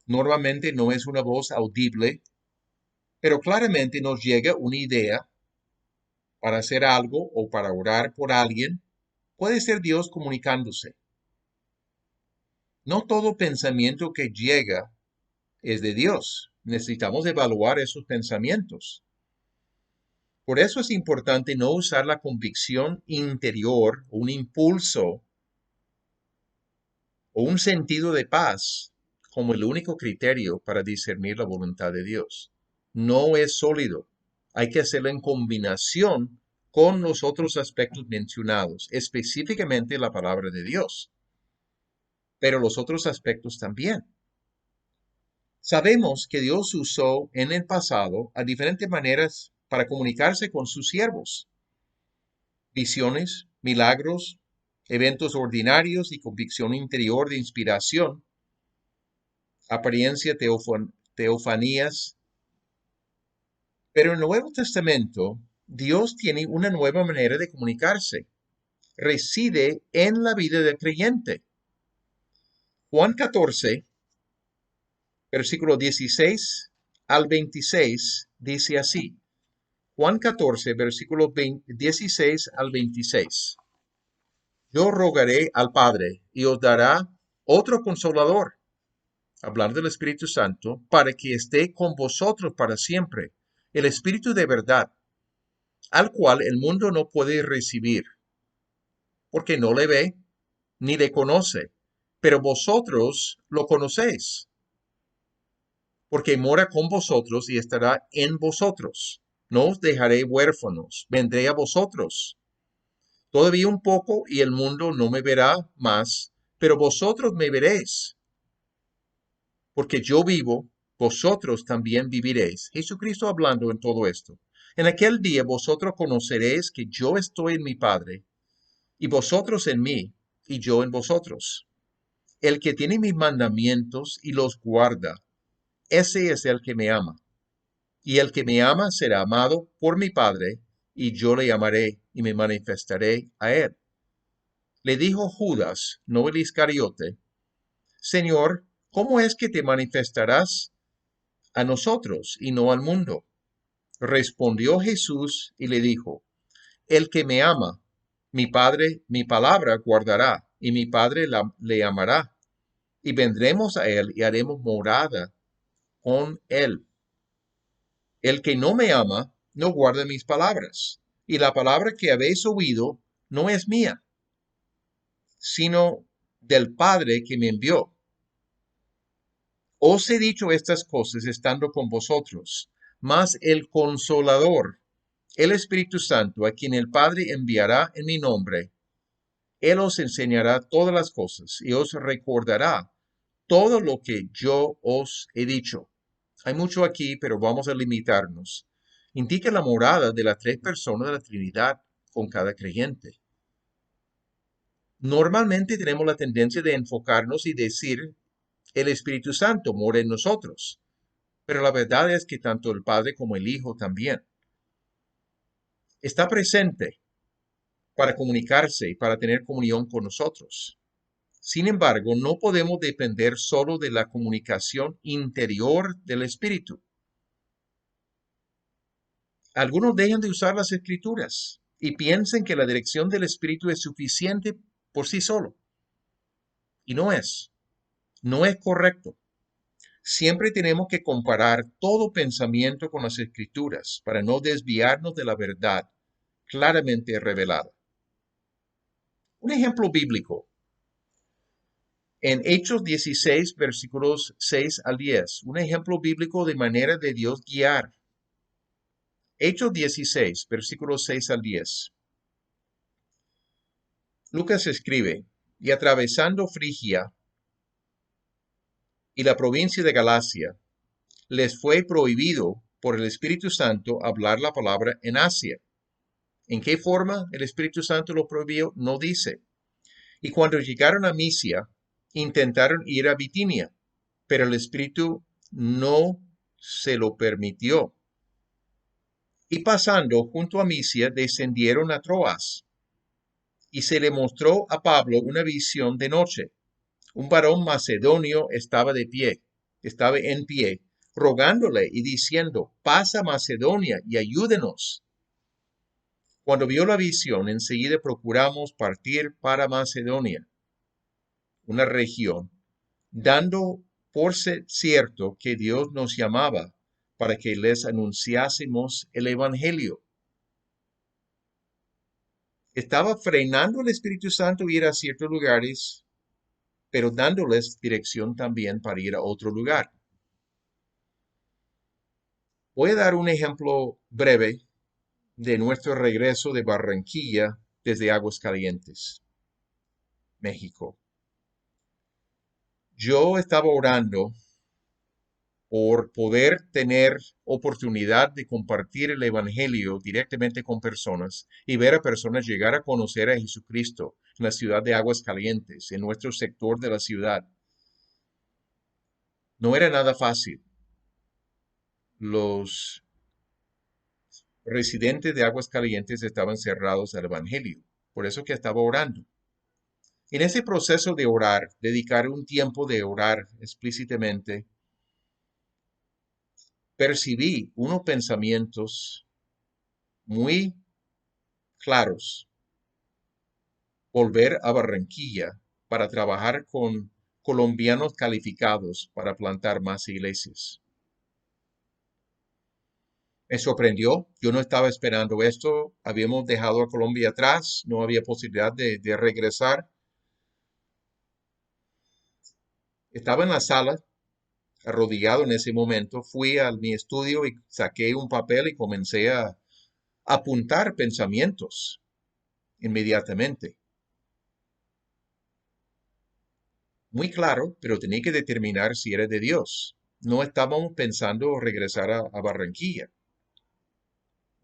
C: Normalmente no es una voz audible, pero claramente nos llega una idea para hacer algo o para orar por alguien. Puede ser Dios comunicándose. No todo pensamiento que llega es de Dios. Necesitamos evaluar esos pensamientos. Por eso es importante no usar la convicción interior, un impulso o un sentido de paz como el único criterio para discernir la voluntad de Dios. No es sólido. Hay que hacerlo en combinación con los otros aspectos mencionados, específicamente la palabra de Dios, pero los otros aspectos también. Sabemos que Dios usó en el pasado a diferentes maneras para comunicarse con sus siervos. Visiones, milagros, eventos ordinarios y convicción interior de inspiración, apariencia, teofanías. Pero en el Nuevo Testamento, Dios tiene una nueva manera de comunicarse. Reside en la vida del creyente. Juan 14, versículo 16 al 26, dice así. Juan 14, versículo 16 al 26. Yo rogaré al Padre y os dará otro consolador, hablando del Espíritu Santo, para que esté con vosotros para siempre, el Espíritu de verdad, al cual el mundo no puede recibir, porque no le ve ni le conoce, pero vosotros lo conocéis, porque mora con vosotros y estará en vosotros. No os dejaré huérfanos, vendré a vosotros. Todavía un poco y el mundo no me verá más, pero vosotros me veréis. Porque yo vivo, vosotros también viviréis. Jesucristo hablando en todo esto. En aquel día vosotros conoceréis que yo estoy en mi Padre, y vosotros en mí, y yo en vosotros. El que tiene mis mandamientos y los guarda, ese es el que me ama. Y el que me ama será amado por mi Padre, y yo le amaré y me manifestaré a él. Le dijo Judas, no el Iscariote, Señor, ¿cómo es que te manifestarás a nosotros y no al mundo? Respondió Jesús y le dijo, el que me ama, mi Padre, mi palabra guardará, y mi Padre le amará, y vendremos a él y haremos morada con él. El que no me ama, no guarda mis palabras, y la palabra que habéis oído no es mía, sino del Padre que me envió. Os he dicho estas cosas estando con vosotros, mas el Consolador, el Espíritu Santo, a quien el Padre enviará en mi nombre, Él os enseñará todas las cosas y os recordará todo lo que yo os he dicho. Hay mucho aquí, pero vamos a limitarnos. Indica la morada de las tres personas de la Trinidad con cada creyente. Normalmente tenemos la tendencia de enfocarnos y decir, el Espíritu Santo mora en nosotros. Pero la verdad es que tanto el Padre como el Hijo también está presente para comunicarse y para tener comunión con nosotros. Sin embargo, no podemos depender solo de la comunicación interior del Espíritu. Algunos dejan de usar las Escrituras y piensan que la dirección del Espíritu es suficiente por sí solo. Y no es correcto. Siempre tenemos que comparar todo pensamiento con las Escrituras para no desviarnos de la verdad claramente revelada. Un ejemplo bíblico. En Hechos 16, versículos 6 al 10, un ejemplo bíblico de manera de Dios guiar. Hechos 16, versículos 6 al 10. Lucas escribe, y atravesando Frigia y la provincia de Galacia, les fue prohibido por el Espíritu Santo hablar la palabra en Asia. ¿En qué forma el Espíritu Santo lo prohibió? No dice. Y cuando llegaron a Misia, intentaron ir a Bitinia, pero el Espíritu no se lo permitió. Y pasando junto a Misia, descendieron a Troas. Y se le mostró a Pablo una visión de noche. Un varón macedonio estaba en pie, rogándole y diciendo, pasa a Macedonia y ayúdenos. Cuando vio la visión, enseguida procuramos partir para Macedonia, una región, dando por cierto que Dios nos llamaba para que les anunciásemos el Evangelio. Estaba frenando el Espíritu Santo ir a ciertos lugares, pero dándoles dirección también para ir a otro lugar. Voy a dar un ejemplo breve de nuestro regreso de Barranquilla desde Aguascalientes, México. Yo estaba orando por poder tener oportunidad de compartir el Evangelio directamente con personas y ver a personas llegar a conocer a Jesucristo en la ciudad de Aguascalientes, en nuestro sector de la ciudad. No era nada fácil. Los residentes de Aguascalientes estaban cerrados al Evangelio, por eso que estaba orando. En ese proceso de orar, dedicar un tiempo de orar explícitamente, percibí unos pensamientos muy claros. Volver a Barranquilla para trabajar con colombianos calificados para plantar más iglesias. Me sorprendió, yo no estaba esperando esto, habíamos dejado a Colombia atrás, no había posibilidad de regresar. Estaba en la sala, arrodillado en ese momento, fui a mi estudio y saqué un papel y comencé a apuntar pensamientos. inmediatamente. Muy claro, pero tenía que determinar si era de Dios. No estábamos pensando regresar a Barranquilla.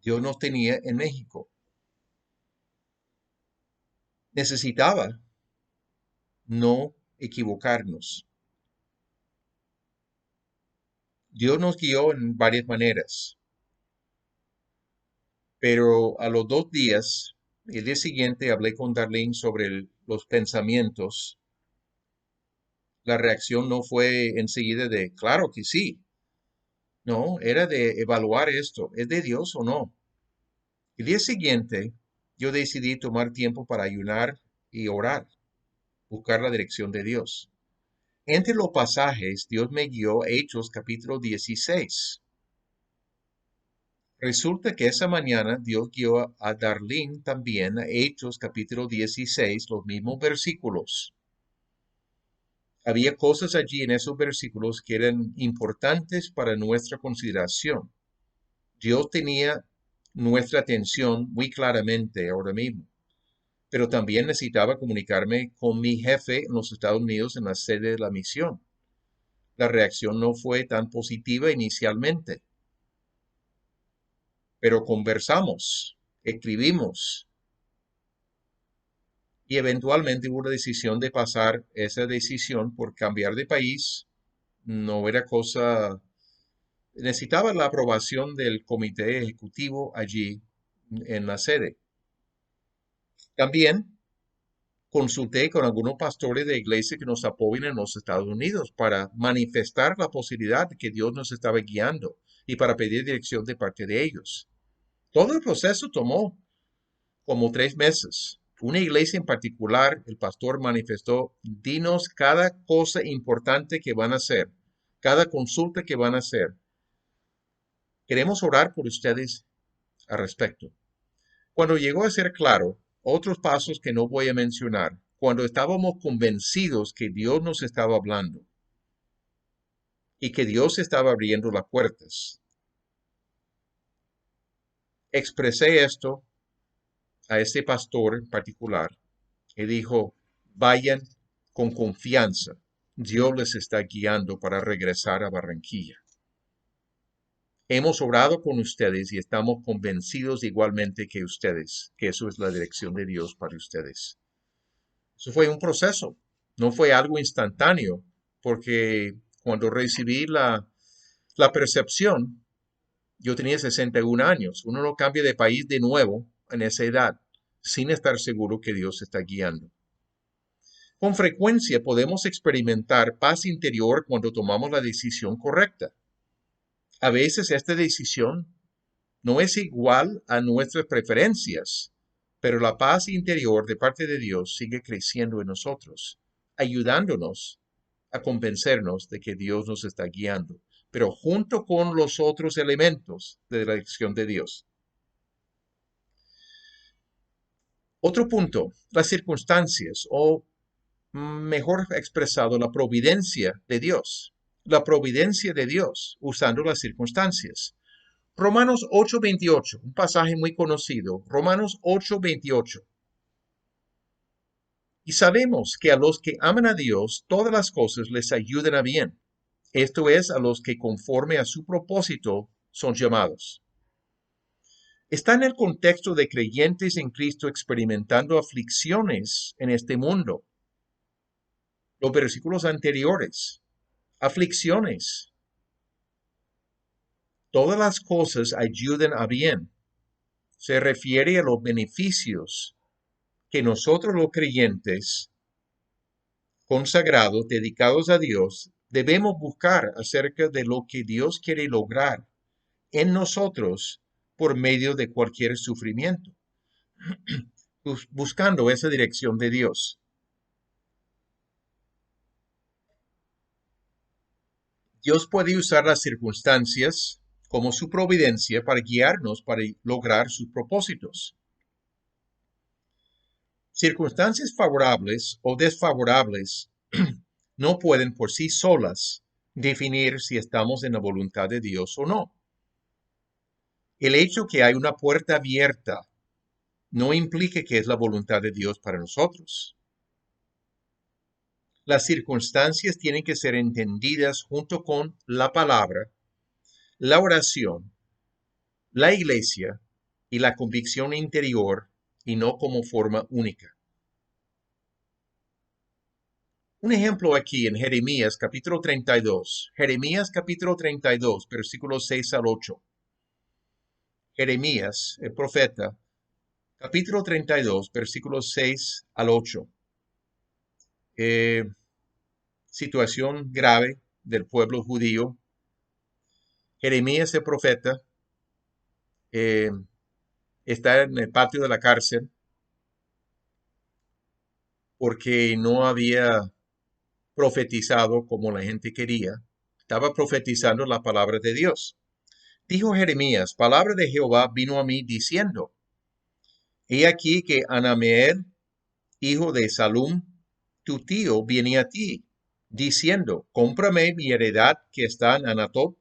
C: Dios nos tenía en México. Necesitaba no equivocarnos. Dios nos guió en varias maneras, pero a los 2 días, el día siguiente hablé con Darlene sobre los pensamientos. La reacción no fue enseguida de, claro que sí. No, era de evaluar esto. ¿Es de Dios o no? El día siguiente, yo decidí tomar tiempo para ayunar y orar, buscar la dirección de Dios. Entre los pasajes, Dios me guió a Hechos capítulo 16. Resulta que esa mañana Dios guió a Darlene también a Hechos capítulo 16, los mismos versículos. Había cosas allí en esos versículos que eran importantes para nuestra consideración. Dios tenía nuestra atención muy claramente ahora mismo, pero también necesitaba comunicarme con mi jefe en los Estados Unidos en la sede de la misión. La reacción no fue tan positiva inicialmente, pero conversamos, escribimos y eventualmente hubo la decisión de pasar esa decisión por cambiar de país. No era cosa, necesitaba la aprobación del comité ejecutivo allí en la sede. También consulté con algunos pastores de iglesia que nos apoyan en los Estados Unidos para manifestar la posibilidad de que Dios nos estaba guiando y para pedir dirección de parte de ellos. Todo el proceso tomó como 3 meses. Una iglesia en particular, el pastor manifestó, dinos cada cosa importante que van a hacer, cada consulta que van a hacer. Queremos orar por ustedes al respecto. Cuando llegó a ser claro, otros pasos que no voy a mencionar, cuando estábamos convencidos que Dios nos estaba hablando y que Dios estaba abriendo las puertas, expresé esto a este pastor en particular y dijo, vayan con confianza. Dios les está guiando para regresar a Barranquilla. Hemos orado con ustedes y estamos convencidos igualmente que ustedes, que eso es la dirección de Dios para ustedes. Eso fue un proceso, no fue algo instantáneo, porque cuando recibí la percepción, yo tenía 61 años. Uno no cambia de país de nuevo en esa edad sin estar seguro que Dios está guiando. Con frecuencia podemos experimentar paz interior cuando tomamos la decisión correcta. A veces esta decisión no es igual a nuestras preferencias, pero la paz interior de parte de Dios sigue creciendo en nosotros, ayudándonos a convencernos de que Dios nos está guiando, pero junto con los otros elementos de la dirección de Dios. Otro punto, las circunstancias, o mejor expresado, la providencia de Dios. La providencia de Dios usando las circunstancias. Romanos 8:28, un pasaje muy conocido. Romanos 8:28. Y sabemos que a los que aman a Dios, todas las cosas les ayudan a bien. Esto es, a los que conforme a su propósito son llamados. Está en el contexto de creyentes en Cristo experimentando aflicciones en este mundo. Los versículos anteriores, aflicciones. Todas las cosas ayudan a bien. Se refiere a los beneficios que nosotros los creyentes consagrados, dedicados a Dios, debemos buscar acerca de lo que Dios quiere lograr en nosotros por medio de cualquier sufrimiento, buscando esa dirección de Dios. Dios puede usar las circunstancias como su providencia para guiarnos para lograr sus propósitos. Circunstancias favorables o desfavorables no pueden por sí solas definir si estamos en la voluntad de Dios o no. El hecho que hay una puerta abierta no implica que es la voluntad de Dios para nosotros. Las circunstancias tienen que ser entendidas junto con la palabra, la oración, la iglesia y la convicción interior, y no como forma única. Un ejemplo aquí en Jeremías capítulo 32. Jeremías capítulo 32, versículos 6 al 8. Jeremías, el profeta, capítulo 32, versículos 6 al 8. Situación grave del pueblo judío. Jeremías, el profeta, está en el patio de la cárcel porque no había profetizado como la gente quería. Estaba profetizando la palabra de Dios. Dijo Jeremías, palabra de Jehová vino a mí diciendo, he aquí que Anameel, hijo de Salum, tu tío, viene a ti, diciendo, cómprame mi heredad que está en Anatot,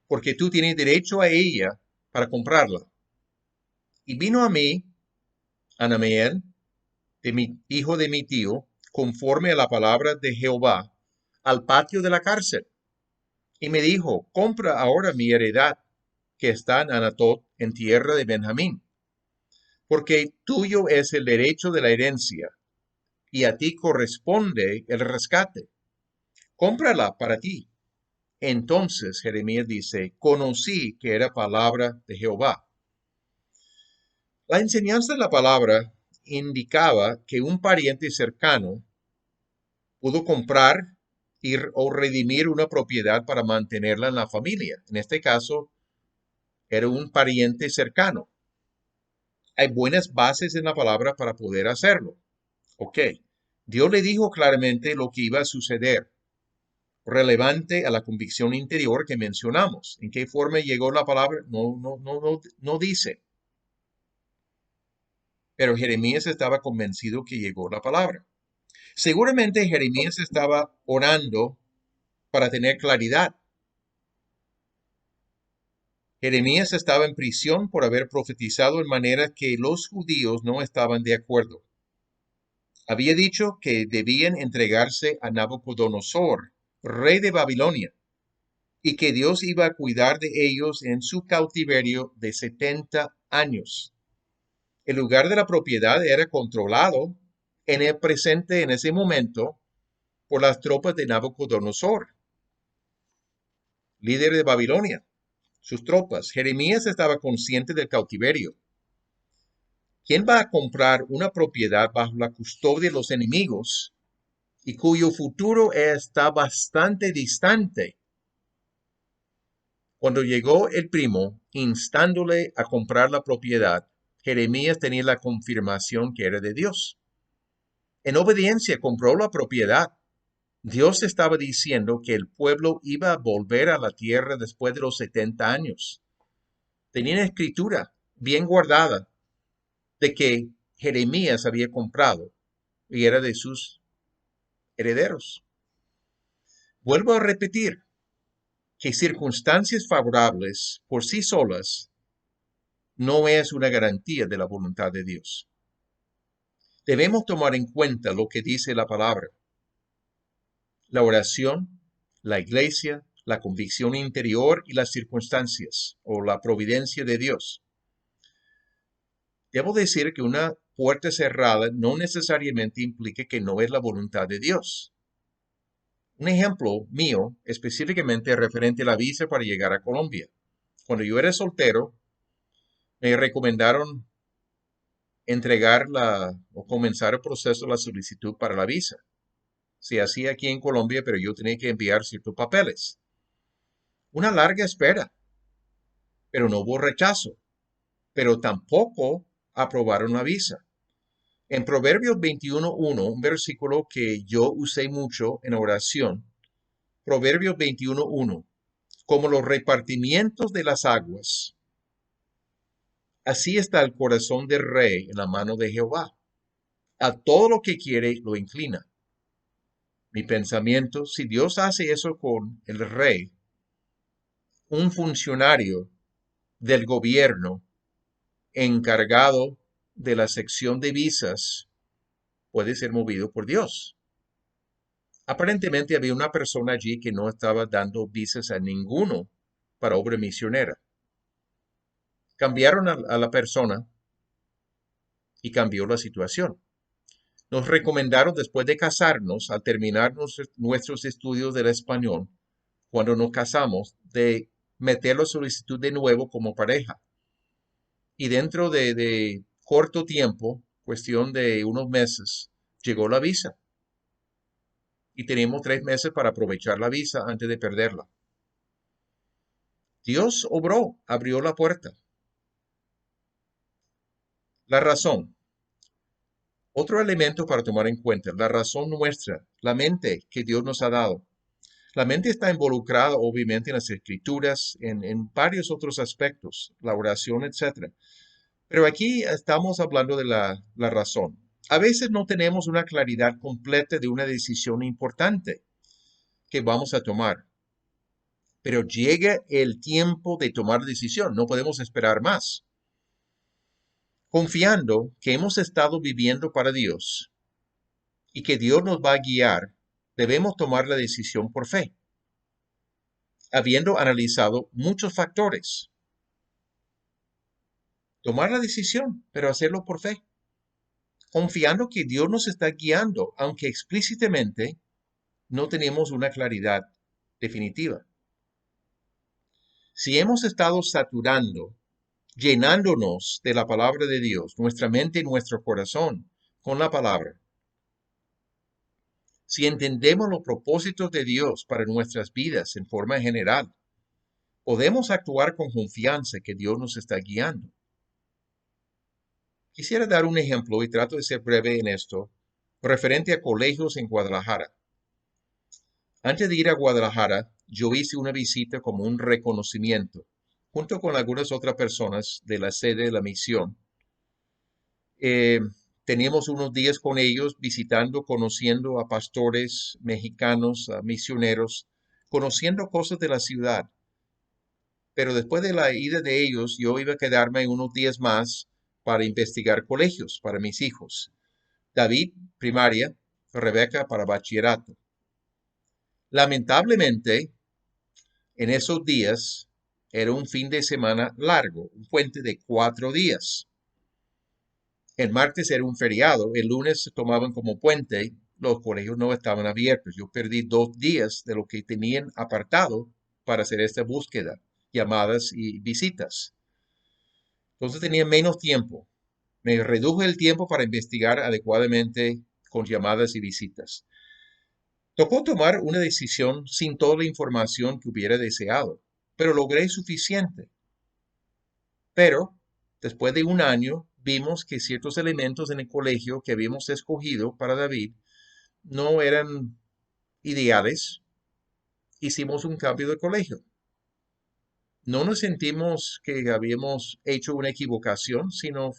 C: porque tú tienes derecho a ella para comprarla. Y vino a mí, Anameel, hijo de mi tío, conforme a la palabra de Jehová, al patio de la cárcel. Y me dijo, compra ahora mi heredad que está en Anatot, en tierra de Benjamín, porque tuyo es el derecho de la herencia, y a ti corresponde el rescate. Cómprala para ti. Entonces Jeremías dice, conocí que era palabra de Jehová. La enseñanza de la palabra indicaba que un pariente cercano pudo comprar o redimir una propiedad para mantenerla en la familia. En este caso, era un pariente cercano. Hay buenas bases en la palabra para poder hacerlo. Ok, Dios le dijo claramente lo que iba a suceder, relevante a la convicción interior que mencionamos. ¿En qué forma llegó la palabra? No dice. Pero Jeremías estaba convencido que llegó la palabra. Seguramente Jeremías estaba orando para tener claridad. Jeremías estaba en prisión por haber profetizado en manera que los judíos no estaban de acuerdo. Había dicho que debían entregarse a Nabucodonosor, rey de Babilonia, y que Dios iba a cuidar de ellos en su cautiverio de 70 años. El lugar de la propiedad era controlado en el presente, en ese momento, por las tropas de Nabucodonosor, líder de Babilonia, sus tropas. Jeremías estaba consciente del cautiverio. ¿Quién va a comprar una propiedad bajo la custodia de los enemigos y cuyo futuro está bastante distante? Cuando llegó el primo, instándole a comprar la propiedad, Jeremías tenía la confirmación que era de Dios. En obediencia compró la propiedad. Dios estaba diciendo que el pueblo iba a volver a la tierra después de los 70 años. Tenían escritura bien guardada de que Jeremías había comprado y era de sus herederos. Vuelvo a repetir que circunstancias favorables por sí solas no es una garantía de la voluntad de Dios. Debemos tomar en cuenta lo que dice la palabra. La oración, la iglesia, la convicción interior y las circunstancias o la providencia de Dios. Debo decir que una puerta cerrada no necesariamente implica que no es la voluntad de Dios. Un ejemplo mío, específicamente referente a la visa para llegar a Colombia. Cuando yo era soltero, me recomendaron entregar o comenzar el proceso de la solicitud para la visa. Se hacía aquí en Colombia, pero yo tenía que enviar ciertos papeles. Una larga espera, pero no hubo rechazo, pero tampoco aprobaron la visa. En Proverbios 21:1, un versículo que yo usé mucho en oración, Proverbios 21:1, como los repartimientos de las aguas, así está el corazón del rey en la mano de Jehová. A todo lo que quiere lo inclina. Mi pensamiento, si Dios hace eso con el rey, un funcionario del gobierno encargado de la sección de visas puede ser movido por Dios. Aparentemente había una persona allí que no estaba dando visas a ninguno para obra misionera. Cambiaron a la persona y cambió la situación. Nos recomendaron después de casarnos, al terminar nuestros estudios del español, cuando nos casamos, de meter la solicitud de nuevo como pareja. Y dentro de corto tiempo, cuestión de unos meses, llegó la visa. Y tenemos 3 meses para aprovechar la visa antes de perderla. Dios obró, abrió la puerta. La razón. Otro elemento para tomar en cuenta, la razón nuestra, la mente que Dios nos ha dado. La mente está involucrada obviamente en las escrituras, en varios otros aspectos, la oración, etc. Pero aquí estamos hablando de la razón. A veces no tenemos una claridad completa de una decisión importante que vamos a tomar. Pero llega el tiempo de tomar decisión, no podemos esperar más. Confiando que hemos estado viviendo para Dios y que Dios nos va a guiar, debemos tomar la decisión por fe, habiendo analizado muchos factores. Tomar la decisión, pero hacerlo por fe, confiando que Dios nos está guiando, aunque explícitamente no tenemos una claridad definitiva. Si hemos estado saturando, llenándonos de la palabra de Dios, nuestra mente y nuestro corazón con la palabra, si entendemos los propósitos de Dios para nuestras vidas en forma general, podemos actuar con confianza que Dios nos está guiando. Quisiera dar un ejemplo y trato de ser breve en esto, referente a colegios en Guadalajara. Antes de ir a Guadalajara, yo hice una visita como un reconocimiento, junto con algunas otras personas de la sede de la misión. Teníamos unos días con ellos visitando, conociendo a pastores mexicanos, a misioneros, conociendo cosas de la ciudad. Pero después de la ida de ellos, yo iba a quedarme unos días más para investigar colegios para mis hijos. David, primaria, Rebeca para bachillerato. Lamentablemente, en esos días era un fin de semana largo, un puente de 4 días. El martes era un feriado, el lunes se tomaban como puente, los colegios no estaban abiertos. Yo perdí 2 días de lo que tenían apartado para hacer esta búsqueda, llamadas y visitas. Entonces tenía menos tiempo. Me reduje el tiempo para investigar adecuadamente con llamadas y visitas. Tocó tomar una decisión sin toda la información que hubiera deseado, pero logré suficiente. Pero, después de un año, vimos que ciertos elementos en el colegio que habíamos escogido para David no eran ideales. Hicimos un cambio de colegio. No nos sentimos que habíamos hecho una equivocación, sino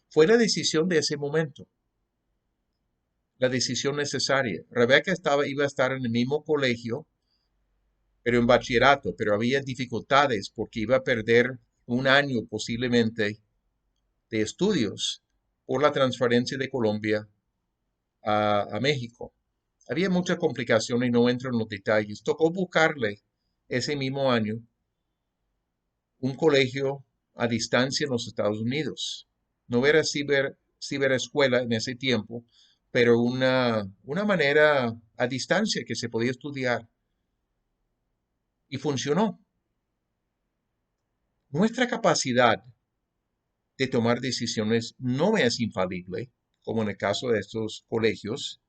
C: fue la decisión de ese momento. La decisión necesaria. Rebeca iba a estar en el mismo colegio, pero en bachillerato, pero había dificultades porque iba a perder un año posiblemente de estudios por la transferencia de Colombia a México. Había muchas complicaciones y no entro en los detalles. Tocó buscarle ese mismo año un colegio a distancia en los Estados Unidos. No era ciberescuela en ese tiempo, pero una manera a distancia que se podía estudiar. Y funcionó. Nuestra capacidad de tomar decisiones no es infalible, como en el caso de estos colegios.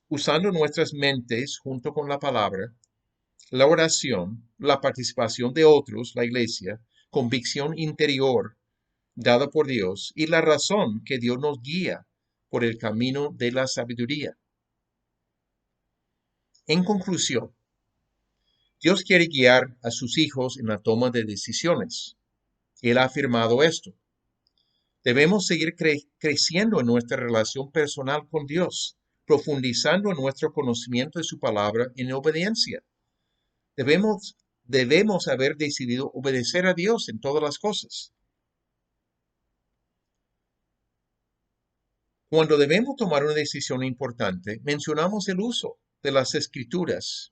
C: Usando nuestras mentes junto con la palabra, la oración, la participación de otros, la iglesia, convicción interior dada por Dios y la razón que Dios nos guía por el camino de la sabiduría. En conclusión, Dios quiere guiar a sus hijos en la toma de decisiones. Él ha afirmado esto. Debemos seguir creciendo en nuestra relación personal con Dios, profundizando en nuestro conocimiento de su palabra en obediencia. Debemos haber decidido obedecer a Dios en todas las cosas. Cuando debemos tomar una decisión importante, mencionamos el uso de las escrituras,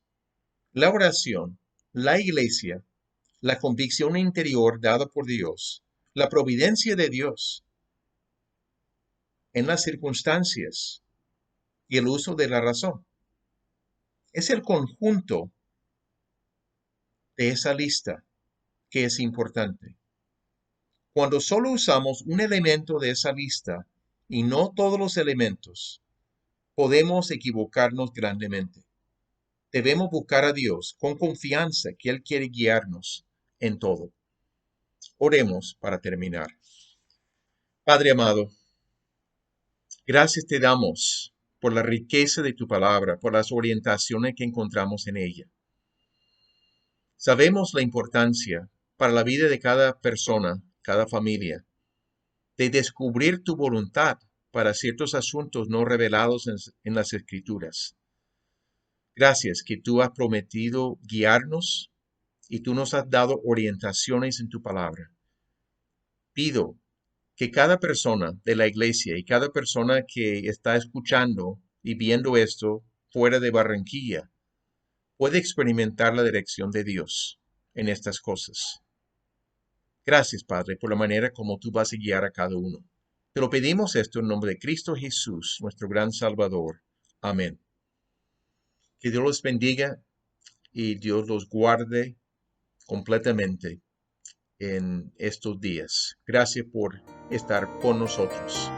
C: la oración, la iglesia, la convicción interior dada por Dios, la providencia de Dios en las circunstancias y el uso de la razón. Es el conjunto de esa lista que es importante. Cuando solo usamos un elemento de esa lista y no todos los elementos, podemos equivocarnos grandemente. Debemos buscar a Dios con confianza que Él quiere guiarnos en todo. Oremos para terminar. Padre amado, gracias te damos por la riqueza de tu palabra, por las orientaciones que encontramos en ella. Sabemos la importancia para la vida de cada persona, cada familia, de descubrir tu voluntad para ciertos asuntos no revelados en las Escrituras. Gracias que tú has prometido guiarnos y tú nos has dado orientaciones en tu palabra. Pido que cada persona de la iglesia y cada persona que está escuchando y viendo esto fuera de Barranquilla puede experimentar la dirección de Dios en estas cosas. Gracias, Padre, por la manera como tú vas a guiar a cada uno. Te lo pedimos esto en nombre de Cristo Jesús, nuestro gran Salvador. Amén. Que Dios los bendiga y Dios los guarde completamente en estos días. Gracias por estar con nosotros.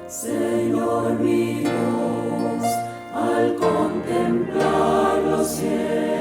D: Señor mi Dios, al contemplar los cielos,